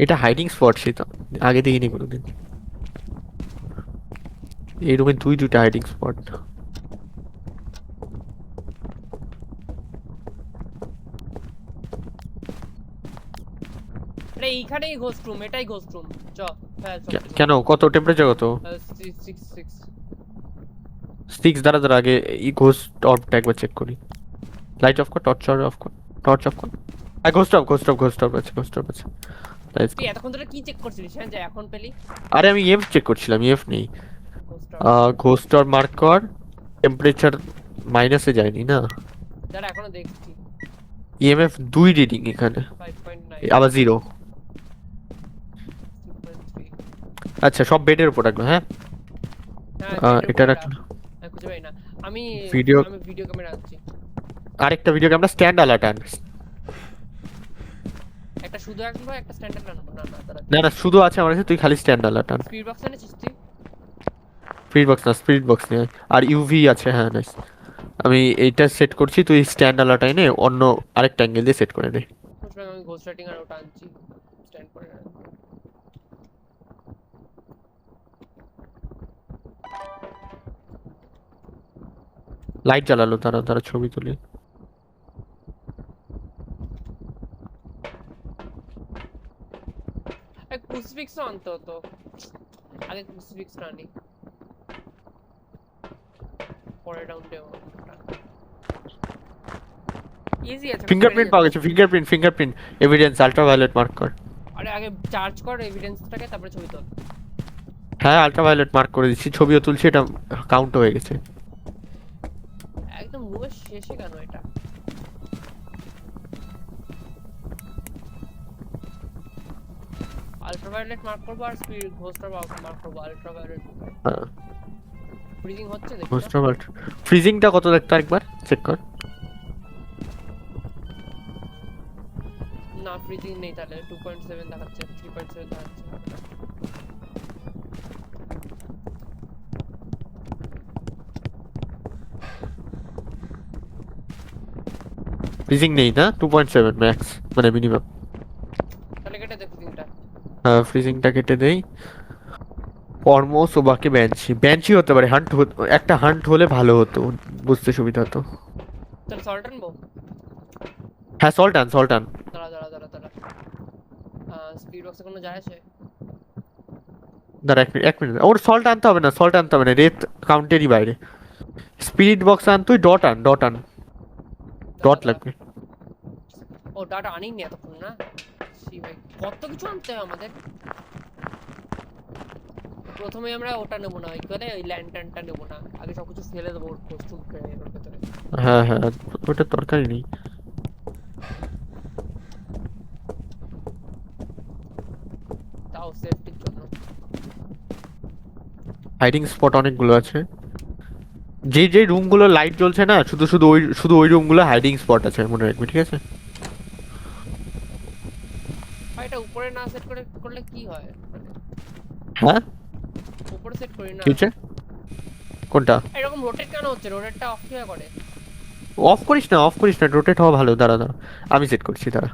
এটা হাইডিং স্পট সেটা আগে দেখিনি কোনোদিন। এই রুমে দুইটা হাইডিং স্পট। আরে এইখানেই ঘোস্ট রুম, এটাই ঘোস্ট রুম। চ হ্যাঁ কেন, কত টেম্পারেচার কত? 6 6 দ্বারা আগে এই ঘোস্ট অফটা একবার চেক করি। লাইট অফ কর, টর্চ অফ কর। ঘোস্ট অফ আছে। Let's go. তুই এতক্ষণ ধরে কি চেক করছিলিস? হ্যাঁ যে এখন পেলি আরে আমি ইএফ চেক করছিলাম, ইএফ নেই। ঘোস্ট। ঘোস্ট অফ মার্ক কর, টেম্পারেচার মাইনাসে যায়নি না। দাঁড়া এখনো দেখছি ইএমএফ 2 রিডিং এখানে, 5.9 আবার 0। 6.3। আচ্ছা সব বেডের উপর রাখলো, হ্যাঁ এটা রাখলো। খুঁজে পাই না আমি। ভিডিও ক্যামেরা আনছি। আরেকটা ভিডিও ক্যামেরা স্ট্যান্ড আলাদা আন। একটা শুধু আনবো, একটা স্ট্যান্ডার্ড আনবো। না দাঁড়া, না শুধু আছে আমার কাছে, তুই খালি স্ট্যান্ড আলাদা আন। স্পিড বক্স এনেছিস তুই? স্পিরিট বক্স নিয়ে আর ইউভি আছে, হ্যাঁ নাইস। আমি এইটা সেট করছি, তুই স্ট্যান্ড আলাদা এনে অন্য আরেকটা অ্যাঙ্গেল দিয়ে সেট করে দে। আমি ঘোস্ট রাইটিং আর ওটা আনছি, স্ট্যান্ড করে রাখবো। লাইট জ্বালালো, তারা ছবি তুলি। এক ক্রুসিফিক্সও আনতে হতো, আগে ক্রুসিফিক্সটা আনি পরে রাউন্ডে। ইজি আছে। ফিঙ্গারপ্রিন্ট পাওয়া গেছে, ফিঙ্গারপ্রিন্ট এভিডেন্স, আল্ট্রাভায়োলেট মার্ক কর। আরে আগে চার্জ কর এভিডেন্সটাকে, তারপরে ছবি তোল। হ্যাঁ আল্ট্রাভায়োলেট মার্ক করে দিচ্ছি, ছবিও তুলছি, এটা কাউন্ট হয়ে গেছে। একদম মুভের শেষে কেন এটা? আল্ট্রাভায়োলেট মার্ক করবো আর স্পিড ঘোস্টার মার্ক করবো। আল্ট্রাভায়োলেট ফ্রিজিং হচ্ছে দেখি। ঘোস্টাভায়োলেট ফ্রিজিংটা কত দেখতে একবার চেক কর। না ফ্রিজিং নেই, তাহলে 2.7 দেখাচ্ছে, 3.7 দেখাচ্ছে। ফ্রিজিং নেই না, 2.7 ম্যাক্স মানে মিনিমাম। তাহলে কেটে দে ফ্রিজিংটা। ফ্রিজিংটা কেটে দেই। ফরমোস ও বাকি ব্যানচি, ব্যানচি হতে পারে, একটা হান্ট হলে ভালো হতো, বুঝতে সুবিধা হতো। তাহলে সল্ট আনবো। হ্যাঁ সল্টান সল্টান। দাঁড়া স্পিড বক্সে কোনো যায় আছে? দাঁড়া এক মিনিট, ওর সল্ট আনতে হবে না, সল্ট আনতে হবে না, রেত কাউন্টেরই বাইরে। স্পিরিট বক্স আন, তুই ডট আন, ডট দাঁড়া। লাগবে। ও ডাটা আনিনি এতক্ষণ না। সি ভাই কত কিছু আনতে হয় আমাদের। প্রথমে আমরা ওটা নেবো না, কি বলে ওই ল্যান্টার্নটা নেবো না, আগে সবকিছু ফেলে দেবো কস্টিউম এর ভেতরে। হ্যাঁ হ্যাঁ, ওটা দরকারই নেই। তাও সেফটির জন্য। হাইডিং স্পট অনেকগুলো আছে, যে যে রুমগুলো লাইট জ্বলছে না, শুধু ওই রুমগুলো হাইডিং স্পট আছে, মনে রাখবি, ঠিক আছে? ভাই এটা উপরে না সেট করলে কি হয় মানে? হ্যাঁ উপরে সেট করি না, কি হচ্ছে? কোনটা? এরকম রোটেট কেন হচ্ছে? রোটেটটা অফ কিভাবে করে? অফ করিস না, রোটেট হওয়া ভালো। দাঁড়া দাঁড়া, আমি সেট করছি, দাঁড়া।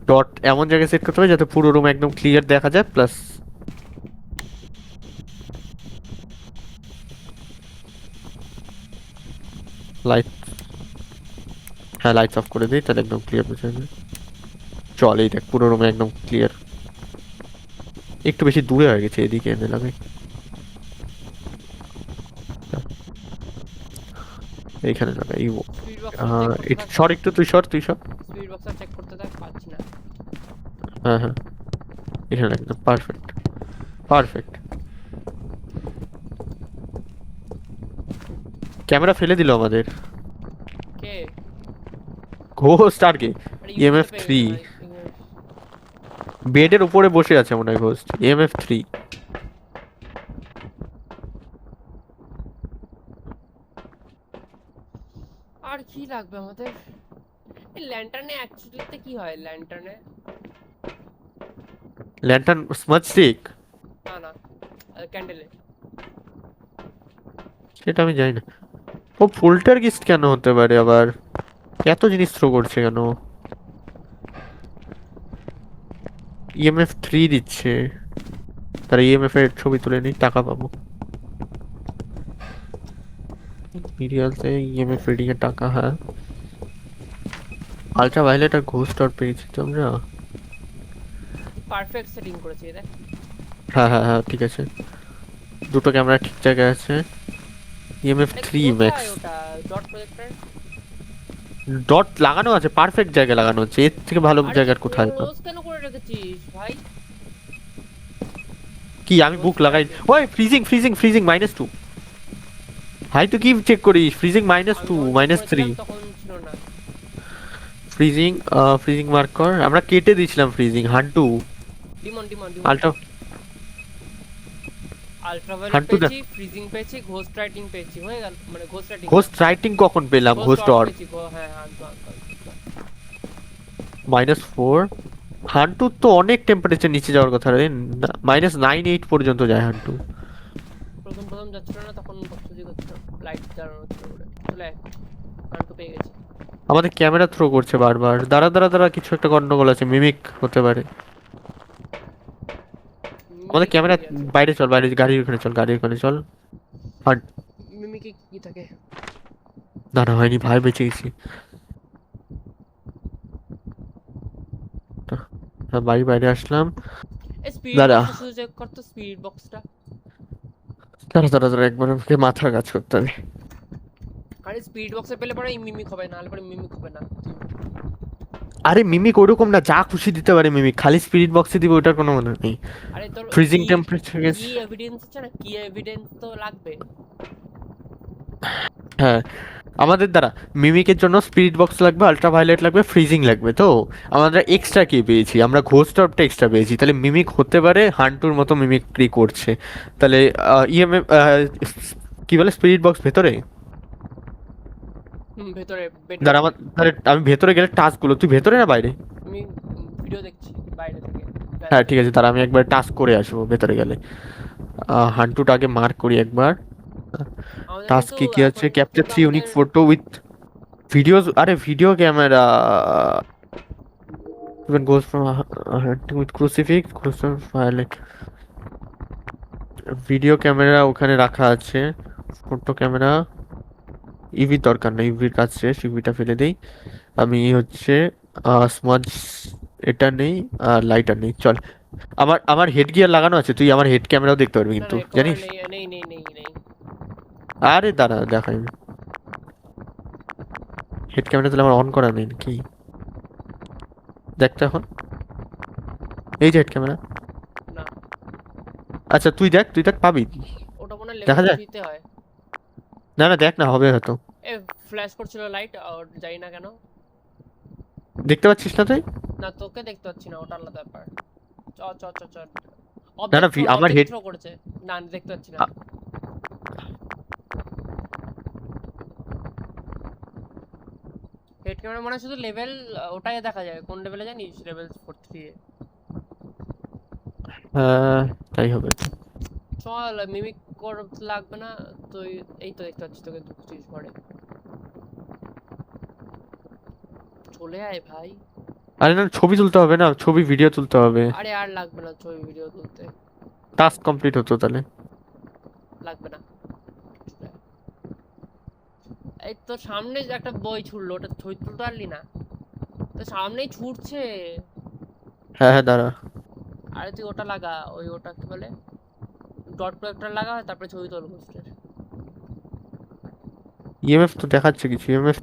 ডট এমন জায়গায় সেট করতে হবে যাতে পুরো রুম একদম ক্লিয়ার দেখা যায়, প্লাস লাইট, হ্যাঁ লাইটস অফ করে দিই, তাহলে একদম ক্লিয়ার বোঝা যাবে। চল এই দেখ, পুরো রুমে একদম ক্লিয়ার। একটু বেশি দূরে হয়ে গেছে, এদিকে এনে লাগে। এইখানে লাগা, এই স্পিড বক্স সর একটু, তুই সর। স্পিড বক্সটা চেক করতে দেখ, পাচ্ছি না। হ্যাঁ হ্যাঁ, এখানে একদম পারফেক্ট। ক্যামেরা ফেলে দিল আমাদের কে? ঘোস্ট। আর কি? আরে EMF 3 বেডের উপরে বসে আছে মনে হয় ঘোস্ট। EMF 3। আর কি লাগবে আমাদের? এই ল্যান্টার্নে অ্যাকচুয়ালিতে কি হয় ল্যান্টার্নে? ল্যান্টার্ন স্মাচ স্টিক, না ক্যান্ডেলে। সেটা আমি জানি না। ও ফুলটার গিস্ট কেন হতে পারে আবার? এত জিনিস থ্রো করছে কেন? EMF 3 দিচ্ছে, তার EMF এর ছবি তুলে নিই, টাকা পাবো। সিরিয়ালতে EMF রিডিং এর টাকা, হ্যাঁ। আলট্রা ভায়োলেট আর ঘোস্ট আর পেয়েছি তো আমরা। পারফেক্ট সেটিং করেছি দেখ। হ্যাঁ ঠিক আছে, দুটো ক্যামেরা ঠিক জায়গায় আছে। EMF 3 max. ওটা ডট প্রজেক্টর। ডট লাগানো আছে, পারফেক্ট জায়গায় লাগানো আছে, এর থেকে ভালো জায়গার কোথায় পাবো? ক্লোজ কেন করে রেখেছিস ভাই? কি আমি বুক লাগাই? ওই ফ্রিজিং -2। ভাই তুই কি চেক করিস? ফ্রিজিং -2 -3 তখন ছিল না। ফ্রিজিং মার্ক কর, আমরা কেটে দিয়েছিলাম ফ্রিজিং। হান্টু ডিমন আলট্রা আলট্রাভায়োলেট হান্টু দেখ। পেয়েছি, ফ্রিজিং পেয়েছি, ঘোস্ট রাইটিং পেয়েছি, হয়ে গেল মানে ঘোস্ট রাইটিং কখন পেলাম? ঘোস্ট অর পেয়েছি হ্যাঁ -4। হান্টু তো অনেক টেম্পারেচার নিচে যাওয়ার কথা রে, -9-8 পর্যন্ত যায় হান্টু। প্রথম যাচ্ছিল না তখন বক্সজি করছিল, লাইট জ্বালানো ছিল বলে চলে কান্টু পেয়ে গেছি। আমাদের ক্যামেরা থ্রো করছে বারবার। দাঁড়া, কিছু একটা গন্ডগোল আছে, মিমিক হতে পারে। আমাদের ক্যামেরা বাইরে চল, গাড়ির ওখানে চল। মিমিকে কি থাকে? না হয়নি ভাই, বেঁচে গেছি। বাইরে আসলাম। স্পিড দাঁড়া বক্স চেক কর তো, স্পিড বক্সটা। দাঁড়া, একবার আমাকে মাথার কাজ করতে হবে। আরে স্পিড বক্সে পেলে পরে মিমিক হবে, না হলে পরে মিমিক হবে না। আরে মিমিক ওরকম না, যা খুশি দিতে পারে মিমিক, খালি স্পিরিট বক্সে দিবে ওটার কোনো মানে নেই। আরে তোর ফ্রিজিং টেম্পারেচার গেছে। কি এভিডেন্স আছে না? কি এভিডেন্স তো লাগবে। হ্যাঁ আমাদের দ্বারা মিমিকের জন্য স্পিরিট বক্স লাগবে, আলট্রা ভায়োলেট লাগবে, ফ্রিজিং লাগবে। তো আমরা এক্সট্রা কি পেয়েছি? আমরা ঘোস্ট অফটা এক্সট্রা পেয়েছি, তাহলে মিমিক হতে পারে হান্টুর মতো মিমিক্রি করছে। তাহলে ইএমএফ কি বলে, স্পিরিট বক্স ভেতরে। ভেতরে দাঁড়া তাহলে আমি ভেতরে গেলে টাস্কগুলো, তুই ভেতরে না বাইরে? আমি ভিডিও দেখছি বাইরে থেকে। হ্যাঁ ঠিক আছে, তাহলে আমি একবার টাস্ক করে আসবো ভেতরে গেলে। হান্টুটা আগে মার্ক করি একবার। টাস্ক কি আছে? Capture 3 unique photo with videos. আরে video camera Even goes from hunting with crucifix, goes from firelight. Video camera ওখানে রাখা আছে, ফটো ক্যামেরা। ইভির দরকার নেই, ইভির কাজ শেষ, ইভিটা ফেলে দেই। আমি হচ্ছে স্মাজ এটা নেই আর লাইটার নেই। চল, আমার হেড গিয়ার লাগানো আছে, তুই আমার হেড ক্যামেরাও দেখতে পারবি না কিন্তু, না হেড জানিস? ক্যামেরা নেই নেই নেই নেই নেই। আরে দাঁড়া দেখাই, হেড ক্যামেরা তাহলে আমার অন করা নেই কি? দেখতে এখন, এই যে হেড ক্যামেরা। না আচ্ছা তুই দেখ পাবি। ওটা মনে হয় দেখা লেভেল যায়? 3 তে হয়। না না দেখ না, হবে হয়তো। এ ফ্ল্যাশ করছিল লাইট, আর যাই না কেন। দেখতে পাচ্ছিস না তুই? না তোকে দেখতে পাচ্ছি না, ওটা আলাদা ব্যাপার। চ চ চ চ না না আমার হেড থ্রো করেছে। না আমি দেখতে পাচ্ছি না। হেড ক্যামেরা মনে হয় শুধু লেভেল ওটাই দেখা যায়। কোন লেভেলে জানিস? লেভেল 43 এ। তাই হবে। চল মিমিক করতে লাগবে না তুই। এই তো দেখতে পাচ্ছি তোকে ঢুকছিস ঘরে। চলে আয় ভাই। আরে না ছবি তুলতে হবে না, ছবি ভিডিও তুলতে হবে। আরে আর লাগবে না ছবি ভিডিও তুলতে, টাস্ক কমপ্লিট হতো তাহলে। লাগবে না। এই তো সামনে যে একটা বই ছুড়লো, ওটা ছবি তুলতে পারলি না? তো সামনেই ছুটছে। হ্যাঁ হ্যাঁ দাঁড়া। আরে তুই ওটা লাগা, ওটা কি বলে, ডট প্রজেক্টর লাগা, তারপরে ছবি তোল হোস্টের। ইএমএফ তো দেখাচ্ছে কিছু, ইএমএফ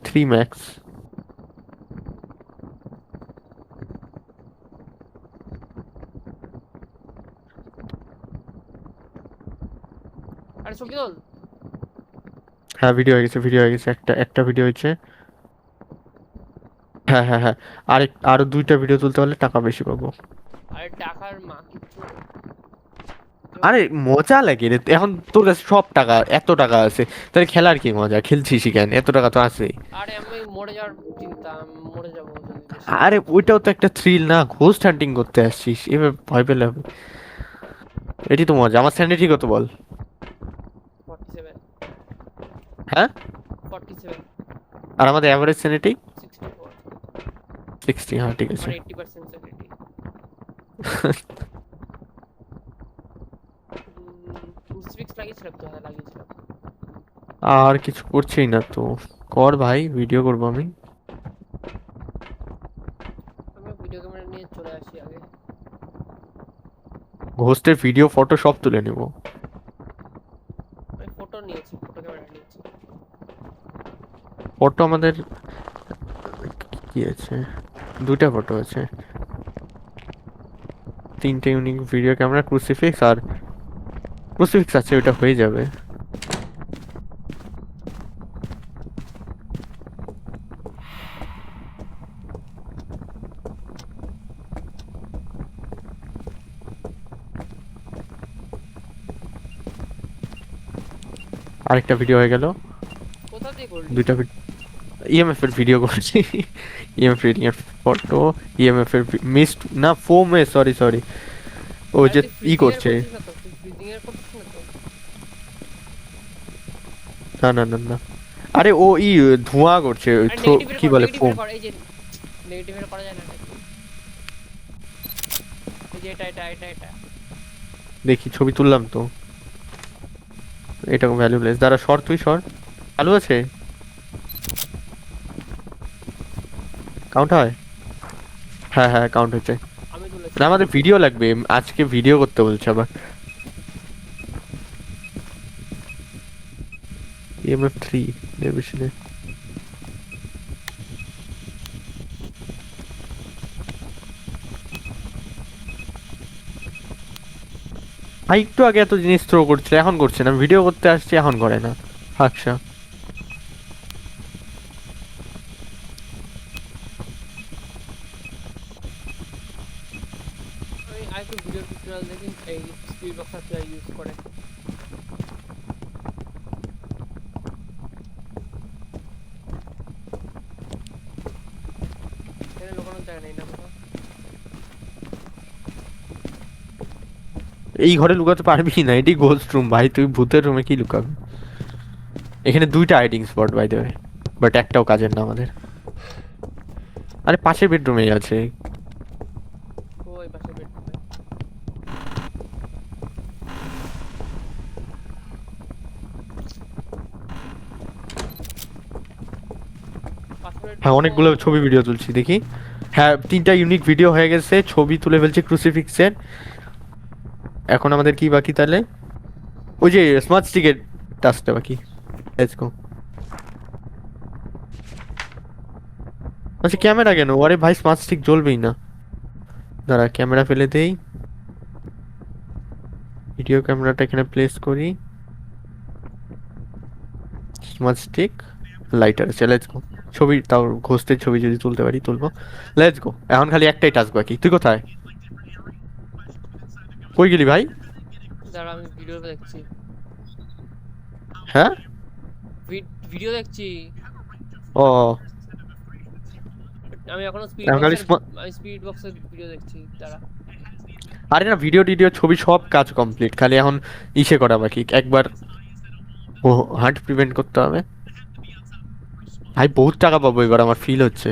3 ম্যাক্স। আরে ছবি তোল। হ্যাঁ ভিডিও হয়ে গেছে, একটা ভিডিও হয়েছে। হ্যাঁ হ্যাঁ হ্যাঁ, আরো 2টা ভিডিও তুলতে পারলে টাকা বেশি পাবো। আরে টাকার মা কিছু। আরে মজা লাগে রে, এখন তোর কাছে সব টাকা, এত টাকা আছে, তাহলে খেলার কি মজা? খেলছিস কেন? এত টাকা তো আছে। আরে আমি মরে যাওয়ার চিন্তা, আমি মরে যাবো যদি বেশি। আরে ওইটাও তো একটা থ্রিল না, ঘোস্ট হান্টিং করতে আসছিস, এবার ভয় পেলে হবে? এটি তো মজা। আমার স্যানিটি কত বল? 47। হ্যাঁ 47। আর আমাদের অ্যাভারেজ স্যানিটি 64। 60। হ্যাঁ ঠিক আছে। মানে 80% সেকুরিটি। ক্রুসিফিক্স লাগিয়েছিলাম তো, হ্যাঁ লাগিয়েছিলাম। আর কিছু করছেই না তো, কর ভাই, ভিডিও করবো আমি। আমি ভিডিও ক্যামেরা নিয়ে চলে আসি আগে। ঘোস্টের ভিডিও ফটো সব তুলে নেব। আমি ফটো নিয়েছি, ফটো ক্যামেরা নিয়েছি। ফটো আমাদের কি আছে? 2টা ফটো আছে, 3টে ইউনিক ভিডিও ক্যামেরা, ক্রুসিফিক্স আছে, ওটা হয়ে যাবে। আরেকটা ভিডিও হয়ে গেল। কোথা দিয়ে করলি? 2টা ইএমএফ এর ভিডিও করেছি। ইএমএফ রিডিং এর ফটো, ইএমএফ এর মিস্ট না ফোমে, সরি ও আরে যে তুই freezing এর করছে। করছিস না তো? তুই freezing এর করছিস না তো? না আরে ও ধোঁয়া করছে, আরে নেগেটিভ কি বলে ফোম। কর, এই যে নেগেটিভ এর করা যায় না নাকি? এই যে এটা দেখি ছবি তুললাম তো, এটা ভ্যালুলেস। দাঁড়া সর, তুই সর। চালু আছে? কাউন্ট হয়? হ্যাঁ কাউন্ট হচ্ছে। আমি তুলেছি। না আমাদের ভিডিও লাগবে, আজকে ভিডিও করতে বলছে আবার। ইএমএফ 3 বেশি নেই। একটু আগে এত জিনিস থ্রো করছিল, এখন করছে না। ভিডিও করতে আসছে, এখন করে না। আচ্ছা আমি আরেকটু ভিডিও টিউটোরিয়াল দেখি এই স্পিড বক্সটা ইউজ করে। এখানে লোকানোর জায়গা নেই না কোথাও? এই ঘরে লুকাতে পারবি না, এটি গোস্ট রুম ভাই, তুই ভূতের রুমে কি লুকাবি? এখানে 2টা hiding spot by the way, but একটাও কাজের না আমাদের। আরে পাশের বেডরুমেই আছে। ওই পাশে বেডরুমে। হ্যাঁ অনেকগুলো ছবি ভিডিও তুলছি দেখি। হ্যাঁ 3টা ইউনিক ভিডিও হয়ে গেছে, ছবি তুলে ফেলছি ক্রুসিফিক্সের। এখন আমাদের কি বাকি তাহলে? ওই যে স্মার্ট স্টিকের টাস্কটা বাকি। Let's go. আচ্ছা ক্যামেরা কেন? আরে ভাই স্মার্ট স্টিক জ্বলবেই না। দাঁড়া ক্যামেরা ফেলে দেই, ভিডিও ক্যামেরাটা এখানে প্লেস করি, স্মার্ট স্টিক, লাইটার আছে। Let's go. ছবি তাও ঘোস্টের ছবি যদি তুলতে পারি তুলবো। Let's go. এখন খালি একটাই টাস্ক বাকি। তুই কোথায়? কই গেলি ভাই? দাঁড়া আমি ভিডিও দেখছি। হ্যাঁ ভিডিও দেখছি। ও আমি এখনো এখন খালি স্পিড বক্সের ভিডিও দেখছি। দাঁড়া। আরে না ভিডিও টিডিও ছবি সব কাজ কমপ্লিট, খালি এখন ইসে করা বাকি একবার। ও হার্ট প্রিভেন্ট করতে হবে। ভাই বহুত টাকা পাবো এবার আমার ফিল হচ্ছে।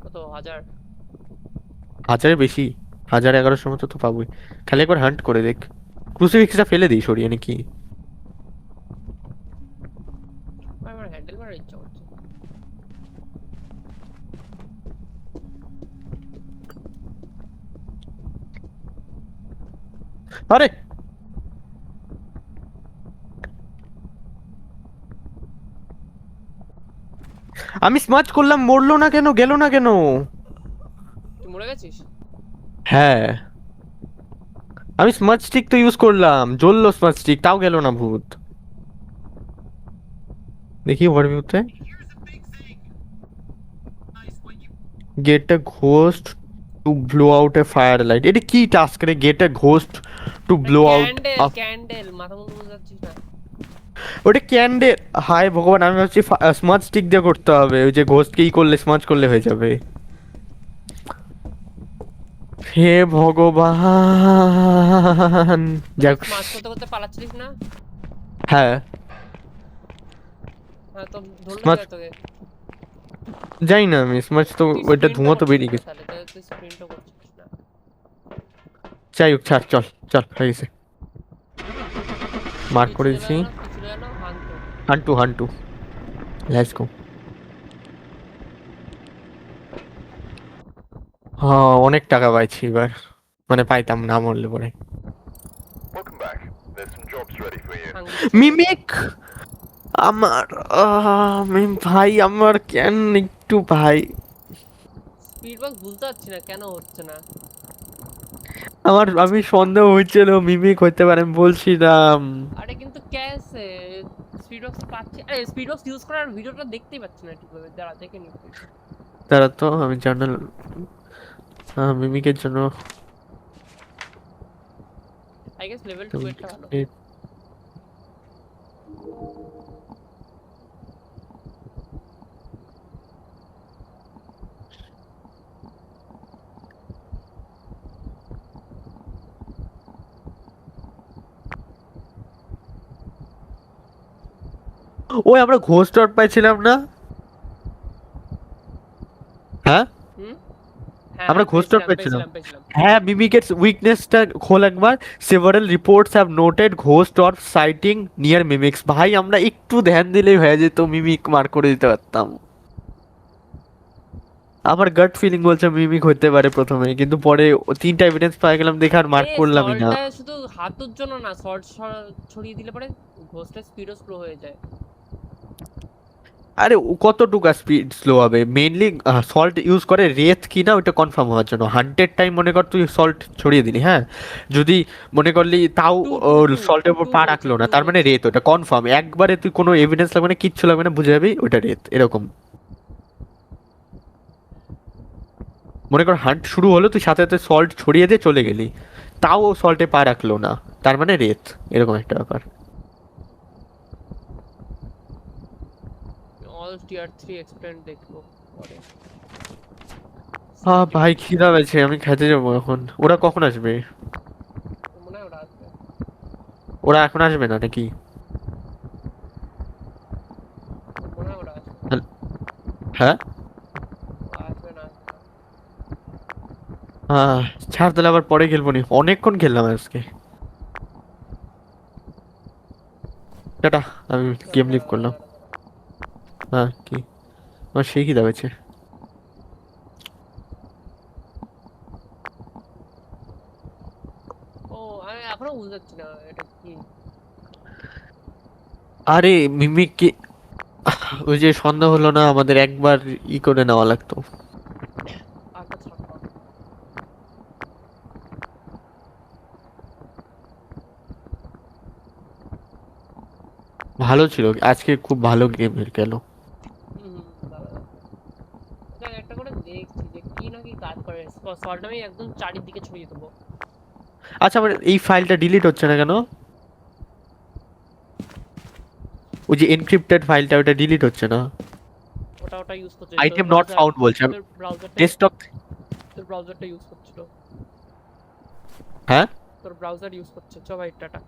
কত 1000? হাজারের বেশি, 1000-1100 মতো তো পাবোই। খালি একবার হান্ট করে দেখ। ক্রুসিফিক্সটা ফেলে দিই সরিয়ে নাকি? আমার হ্যান্ডেল মারার ইচ্ছা করছে। আরে আমি স্মাচ করলাম, মরলো না কেন, গেল না কেন? তুই মরে গেছিস? হ্যাঁ আমি স্মাচ স্টিক তো ইউজ করলাম, জ্বললো স্মাচ স্টিক, তাও গেল না ভূত। দেখি ওভারভিউতে, get a ghost to blow out a fire light. এটা কি টাস্ক রে? Get a ghost to blow out. Candle মাথা মুন্ডু বুঝতে পারছিস না? ওটা ক্যান্ডেল? হায় ভগবান, আমি ভাবছি স্মাচ স্টিক দিয়ে করতে হবে, ওই যে ঘোস্টকে ই করলে স্মাচ করলে হয়ে যাবে। হে ভগবান। যাক মাছ করতে করতে পালাচ্ছিস না? হ্যাঁ হ্যাঁ তো ধরলো স্মাচ, কে তোকে? জানি না আমি, স্মাচ তো তুই ওইটা sprint ও ধোঁয়া তো করছিস বেরিয়ে না গেছে। তাহলে, তুই স্প্রিন্টও করছিস না। যাই হোক ছাড়, চল চল হয়ে গেছে, মার্ক করে দিচ্ছি। কিছু না হানতো। হান্টু হান্টু, লেটস গো। হ্যাঁ অনেক টাকা পাইছি এবার, মানে পাইতাম না মরলে পরে। মিমিক আমার ভাই আমার কেন একটু ভাই, স্পিড বক্স বুঝতে পারছি না কেন হচ্ছে না। আমি সন্দেহ হয়েছিল মিমিক হইতে পারে, আমি বলছিলাম। আরে কিন্তু ক্যাসে স্পিড বক্স পাচ্ছি। আরে স্পিড বক্স ইউজ করার ভিডিওটা দেখতেই পাচ্ছি না ঠিকভাবে। দাঁড়া দেখে নি। তারা তো আমি জার্নাল মিমিকের জন্য আই গেস লেভেল 2 এরটা ভালো। ওই আমরা ঘোস্ট ডট পাইছিলাম না? হ্যাঁ হুম আমরা ঘোস্ট ডট পাইছিলাম। পেয়েছিলাম। হ্যাঁ মিমিকের উইকনেসটা খোল একবার। Several reports have noted ghost or citing near mimics. ভাই আমরা একটু ধ্যান দিলেই হয়ে যেত, মিমিক মার করে দিতে পারতাম। আমার গাট ফিলিং বলছে মিমিক হতে পারে প্রথমে, কিন্তু পরে 3টা এভিডেন্স পাই গেলাম দেখে আর মার্ক করলামই না। শুধু হাতুর জন্য না, শর্ট ছড়িয়ে দিলে পরে ঘোস্টের স্পিডও স্লো হয়ে যায়। আরে কতটুকু স্পিড স্লো হবে? মেইনলি সল্ট ইউজ করে রেথ কি না ওটা কনফার্ম হওয়ার জন্য। 100 টাইম মনে কর তুই সল্ট ছড়িয়ে দিলি, হ্যাঁ যদি মনে করলি তাও সল্টের উপর পা রাখলো না, তার মানে রেত ওটা কনফার্ম। একবারে তুই কোনো এভিডেন্স লাগবে না, কিচ্ছু লাগবে না, বুঝে যাবি ওটা রেত। এরকম মনে কর হান্ট শুরু হলো, তুই সাথে সাথে সল্ট ছড়িয়ে দিয়ে চলে গেলি, তাও সল্টে পা রাখলো না, তার মানে রেত। এরকম একটা ব্যাপার। অল টিয়ার 3 এক্সপ্লেন দেখবো পরে। ভাই খিদা পেয়েছে, আমি খেতে যাবো এখন। ওরা কখন আসবে? মনে হয় ওরা আসবে। ওরা এখন আসবে না নাকি? মনে হয় ওরা আসবে। হ্যাঁ ছাড় তাহলে আবার পরে খেলবো নি, অনেকক্ষণ খেললাম আজকে। টাটা, আমি গেম লিভ করলাম। হ্যাঁ কি আমার সেই কি দাবেছে। ও আমি এখনো বুঝতে পারছি না এটা কি। আরে মিমিক কি, ওই যে সন্ধ্যা হলো না, আমাদের একবার করে নেওয়া লাগতো। আচ্ছা ছাড়। ভালো ছিল আজকে, খুব ভালো গেম গেল। দাঁড়া। দেখ একটা করে দেখছি যে কি না কি কাজ করে। সল্ট আমি একদম চারিদিকে ছড়িয়ে দেবো। আচ্ছা আমার এই ফাইলটা ডিলিট হচ্ছে না কেন? ওই যে এনক্রিপ্টেড ফাইলটা, ওটা ডিলিট হচ্ছে না। ওটা ইউজ করছে আইটেম নট ফাউন্ড বলছে। আমি তোর ব্রাউজারটা ডেস্কটপ, তোর ব্রাউজারটা ইউজ করছিল। হ্যাঁ তোর ব্রাউজার ইউজ করছে। চ ভাই টাটা।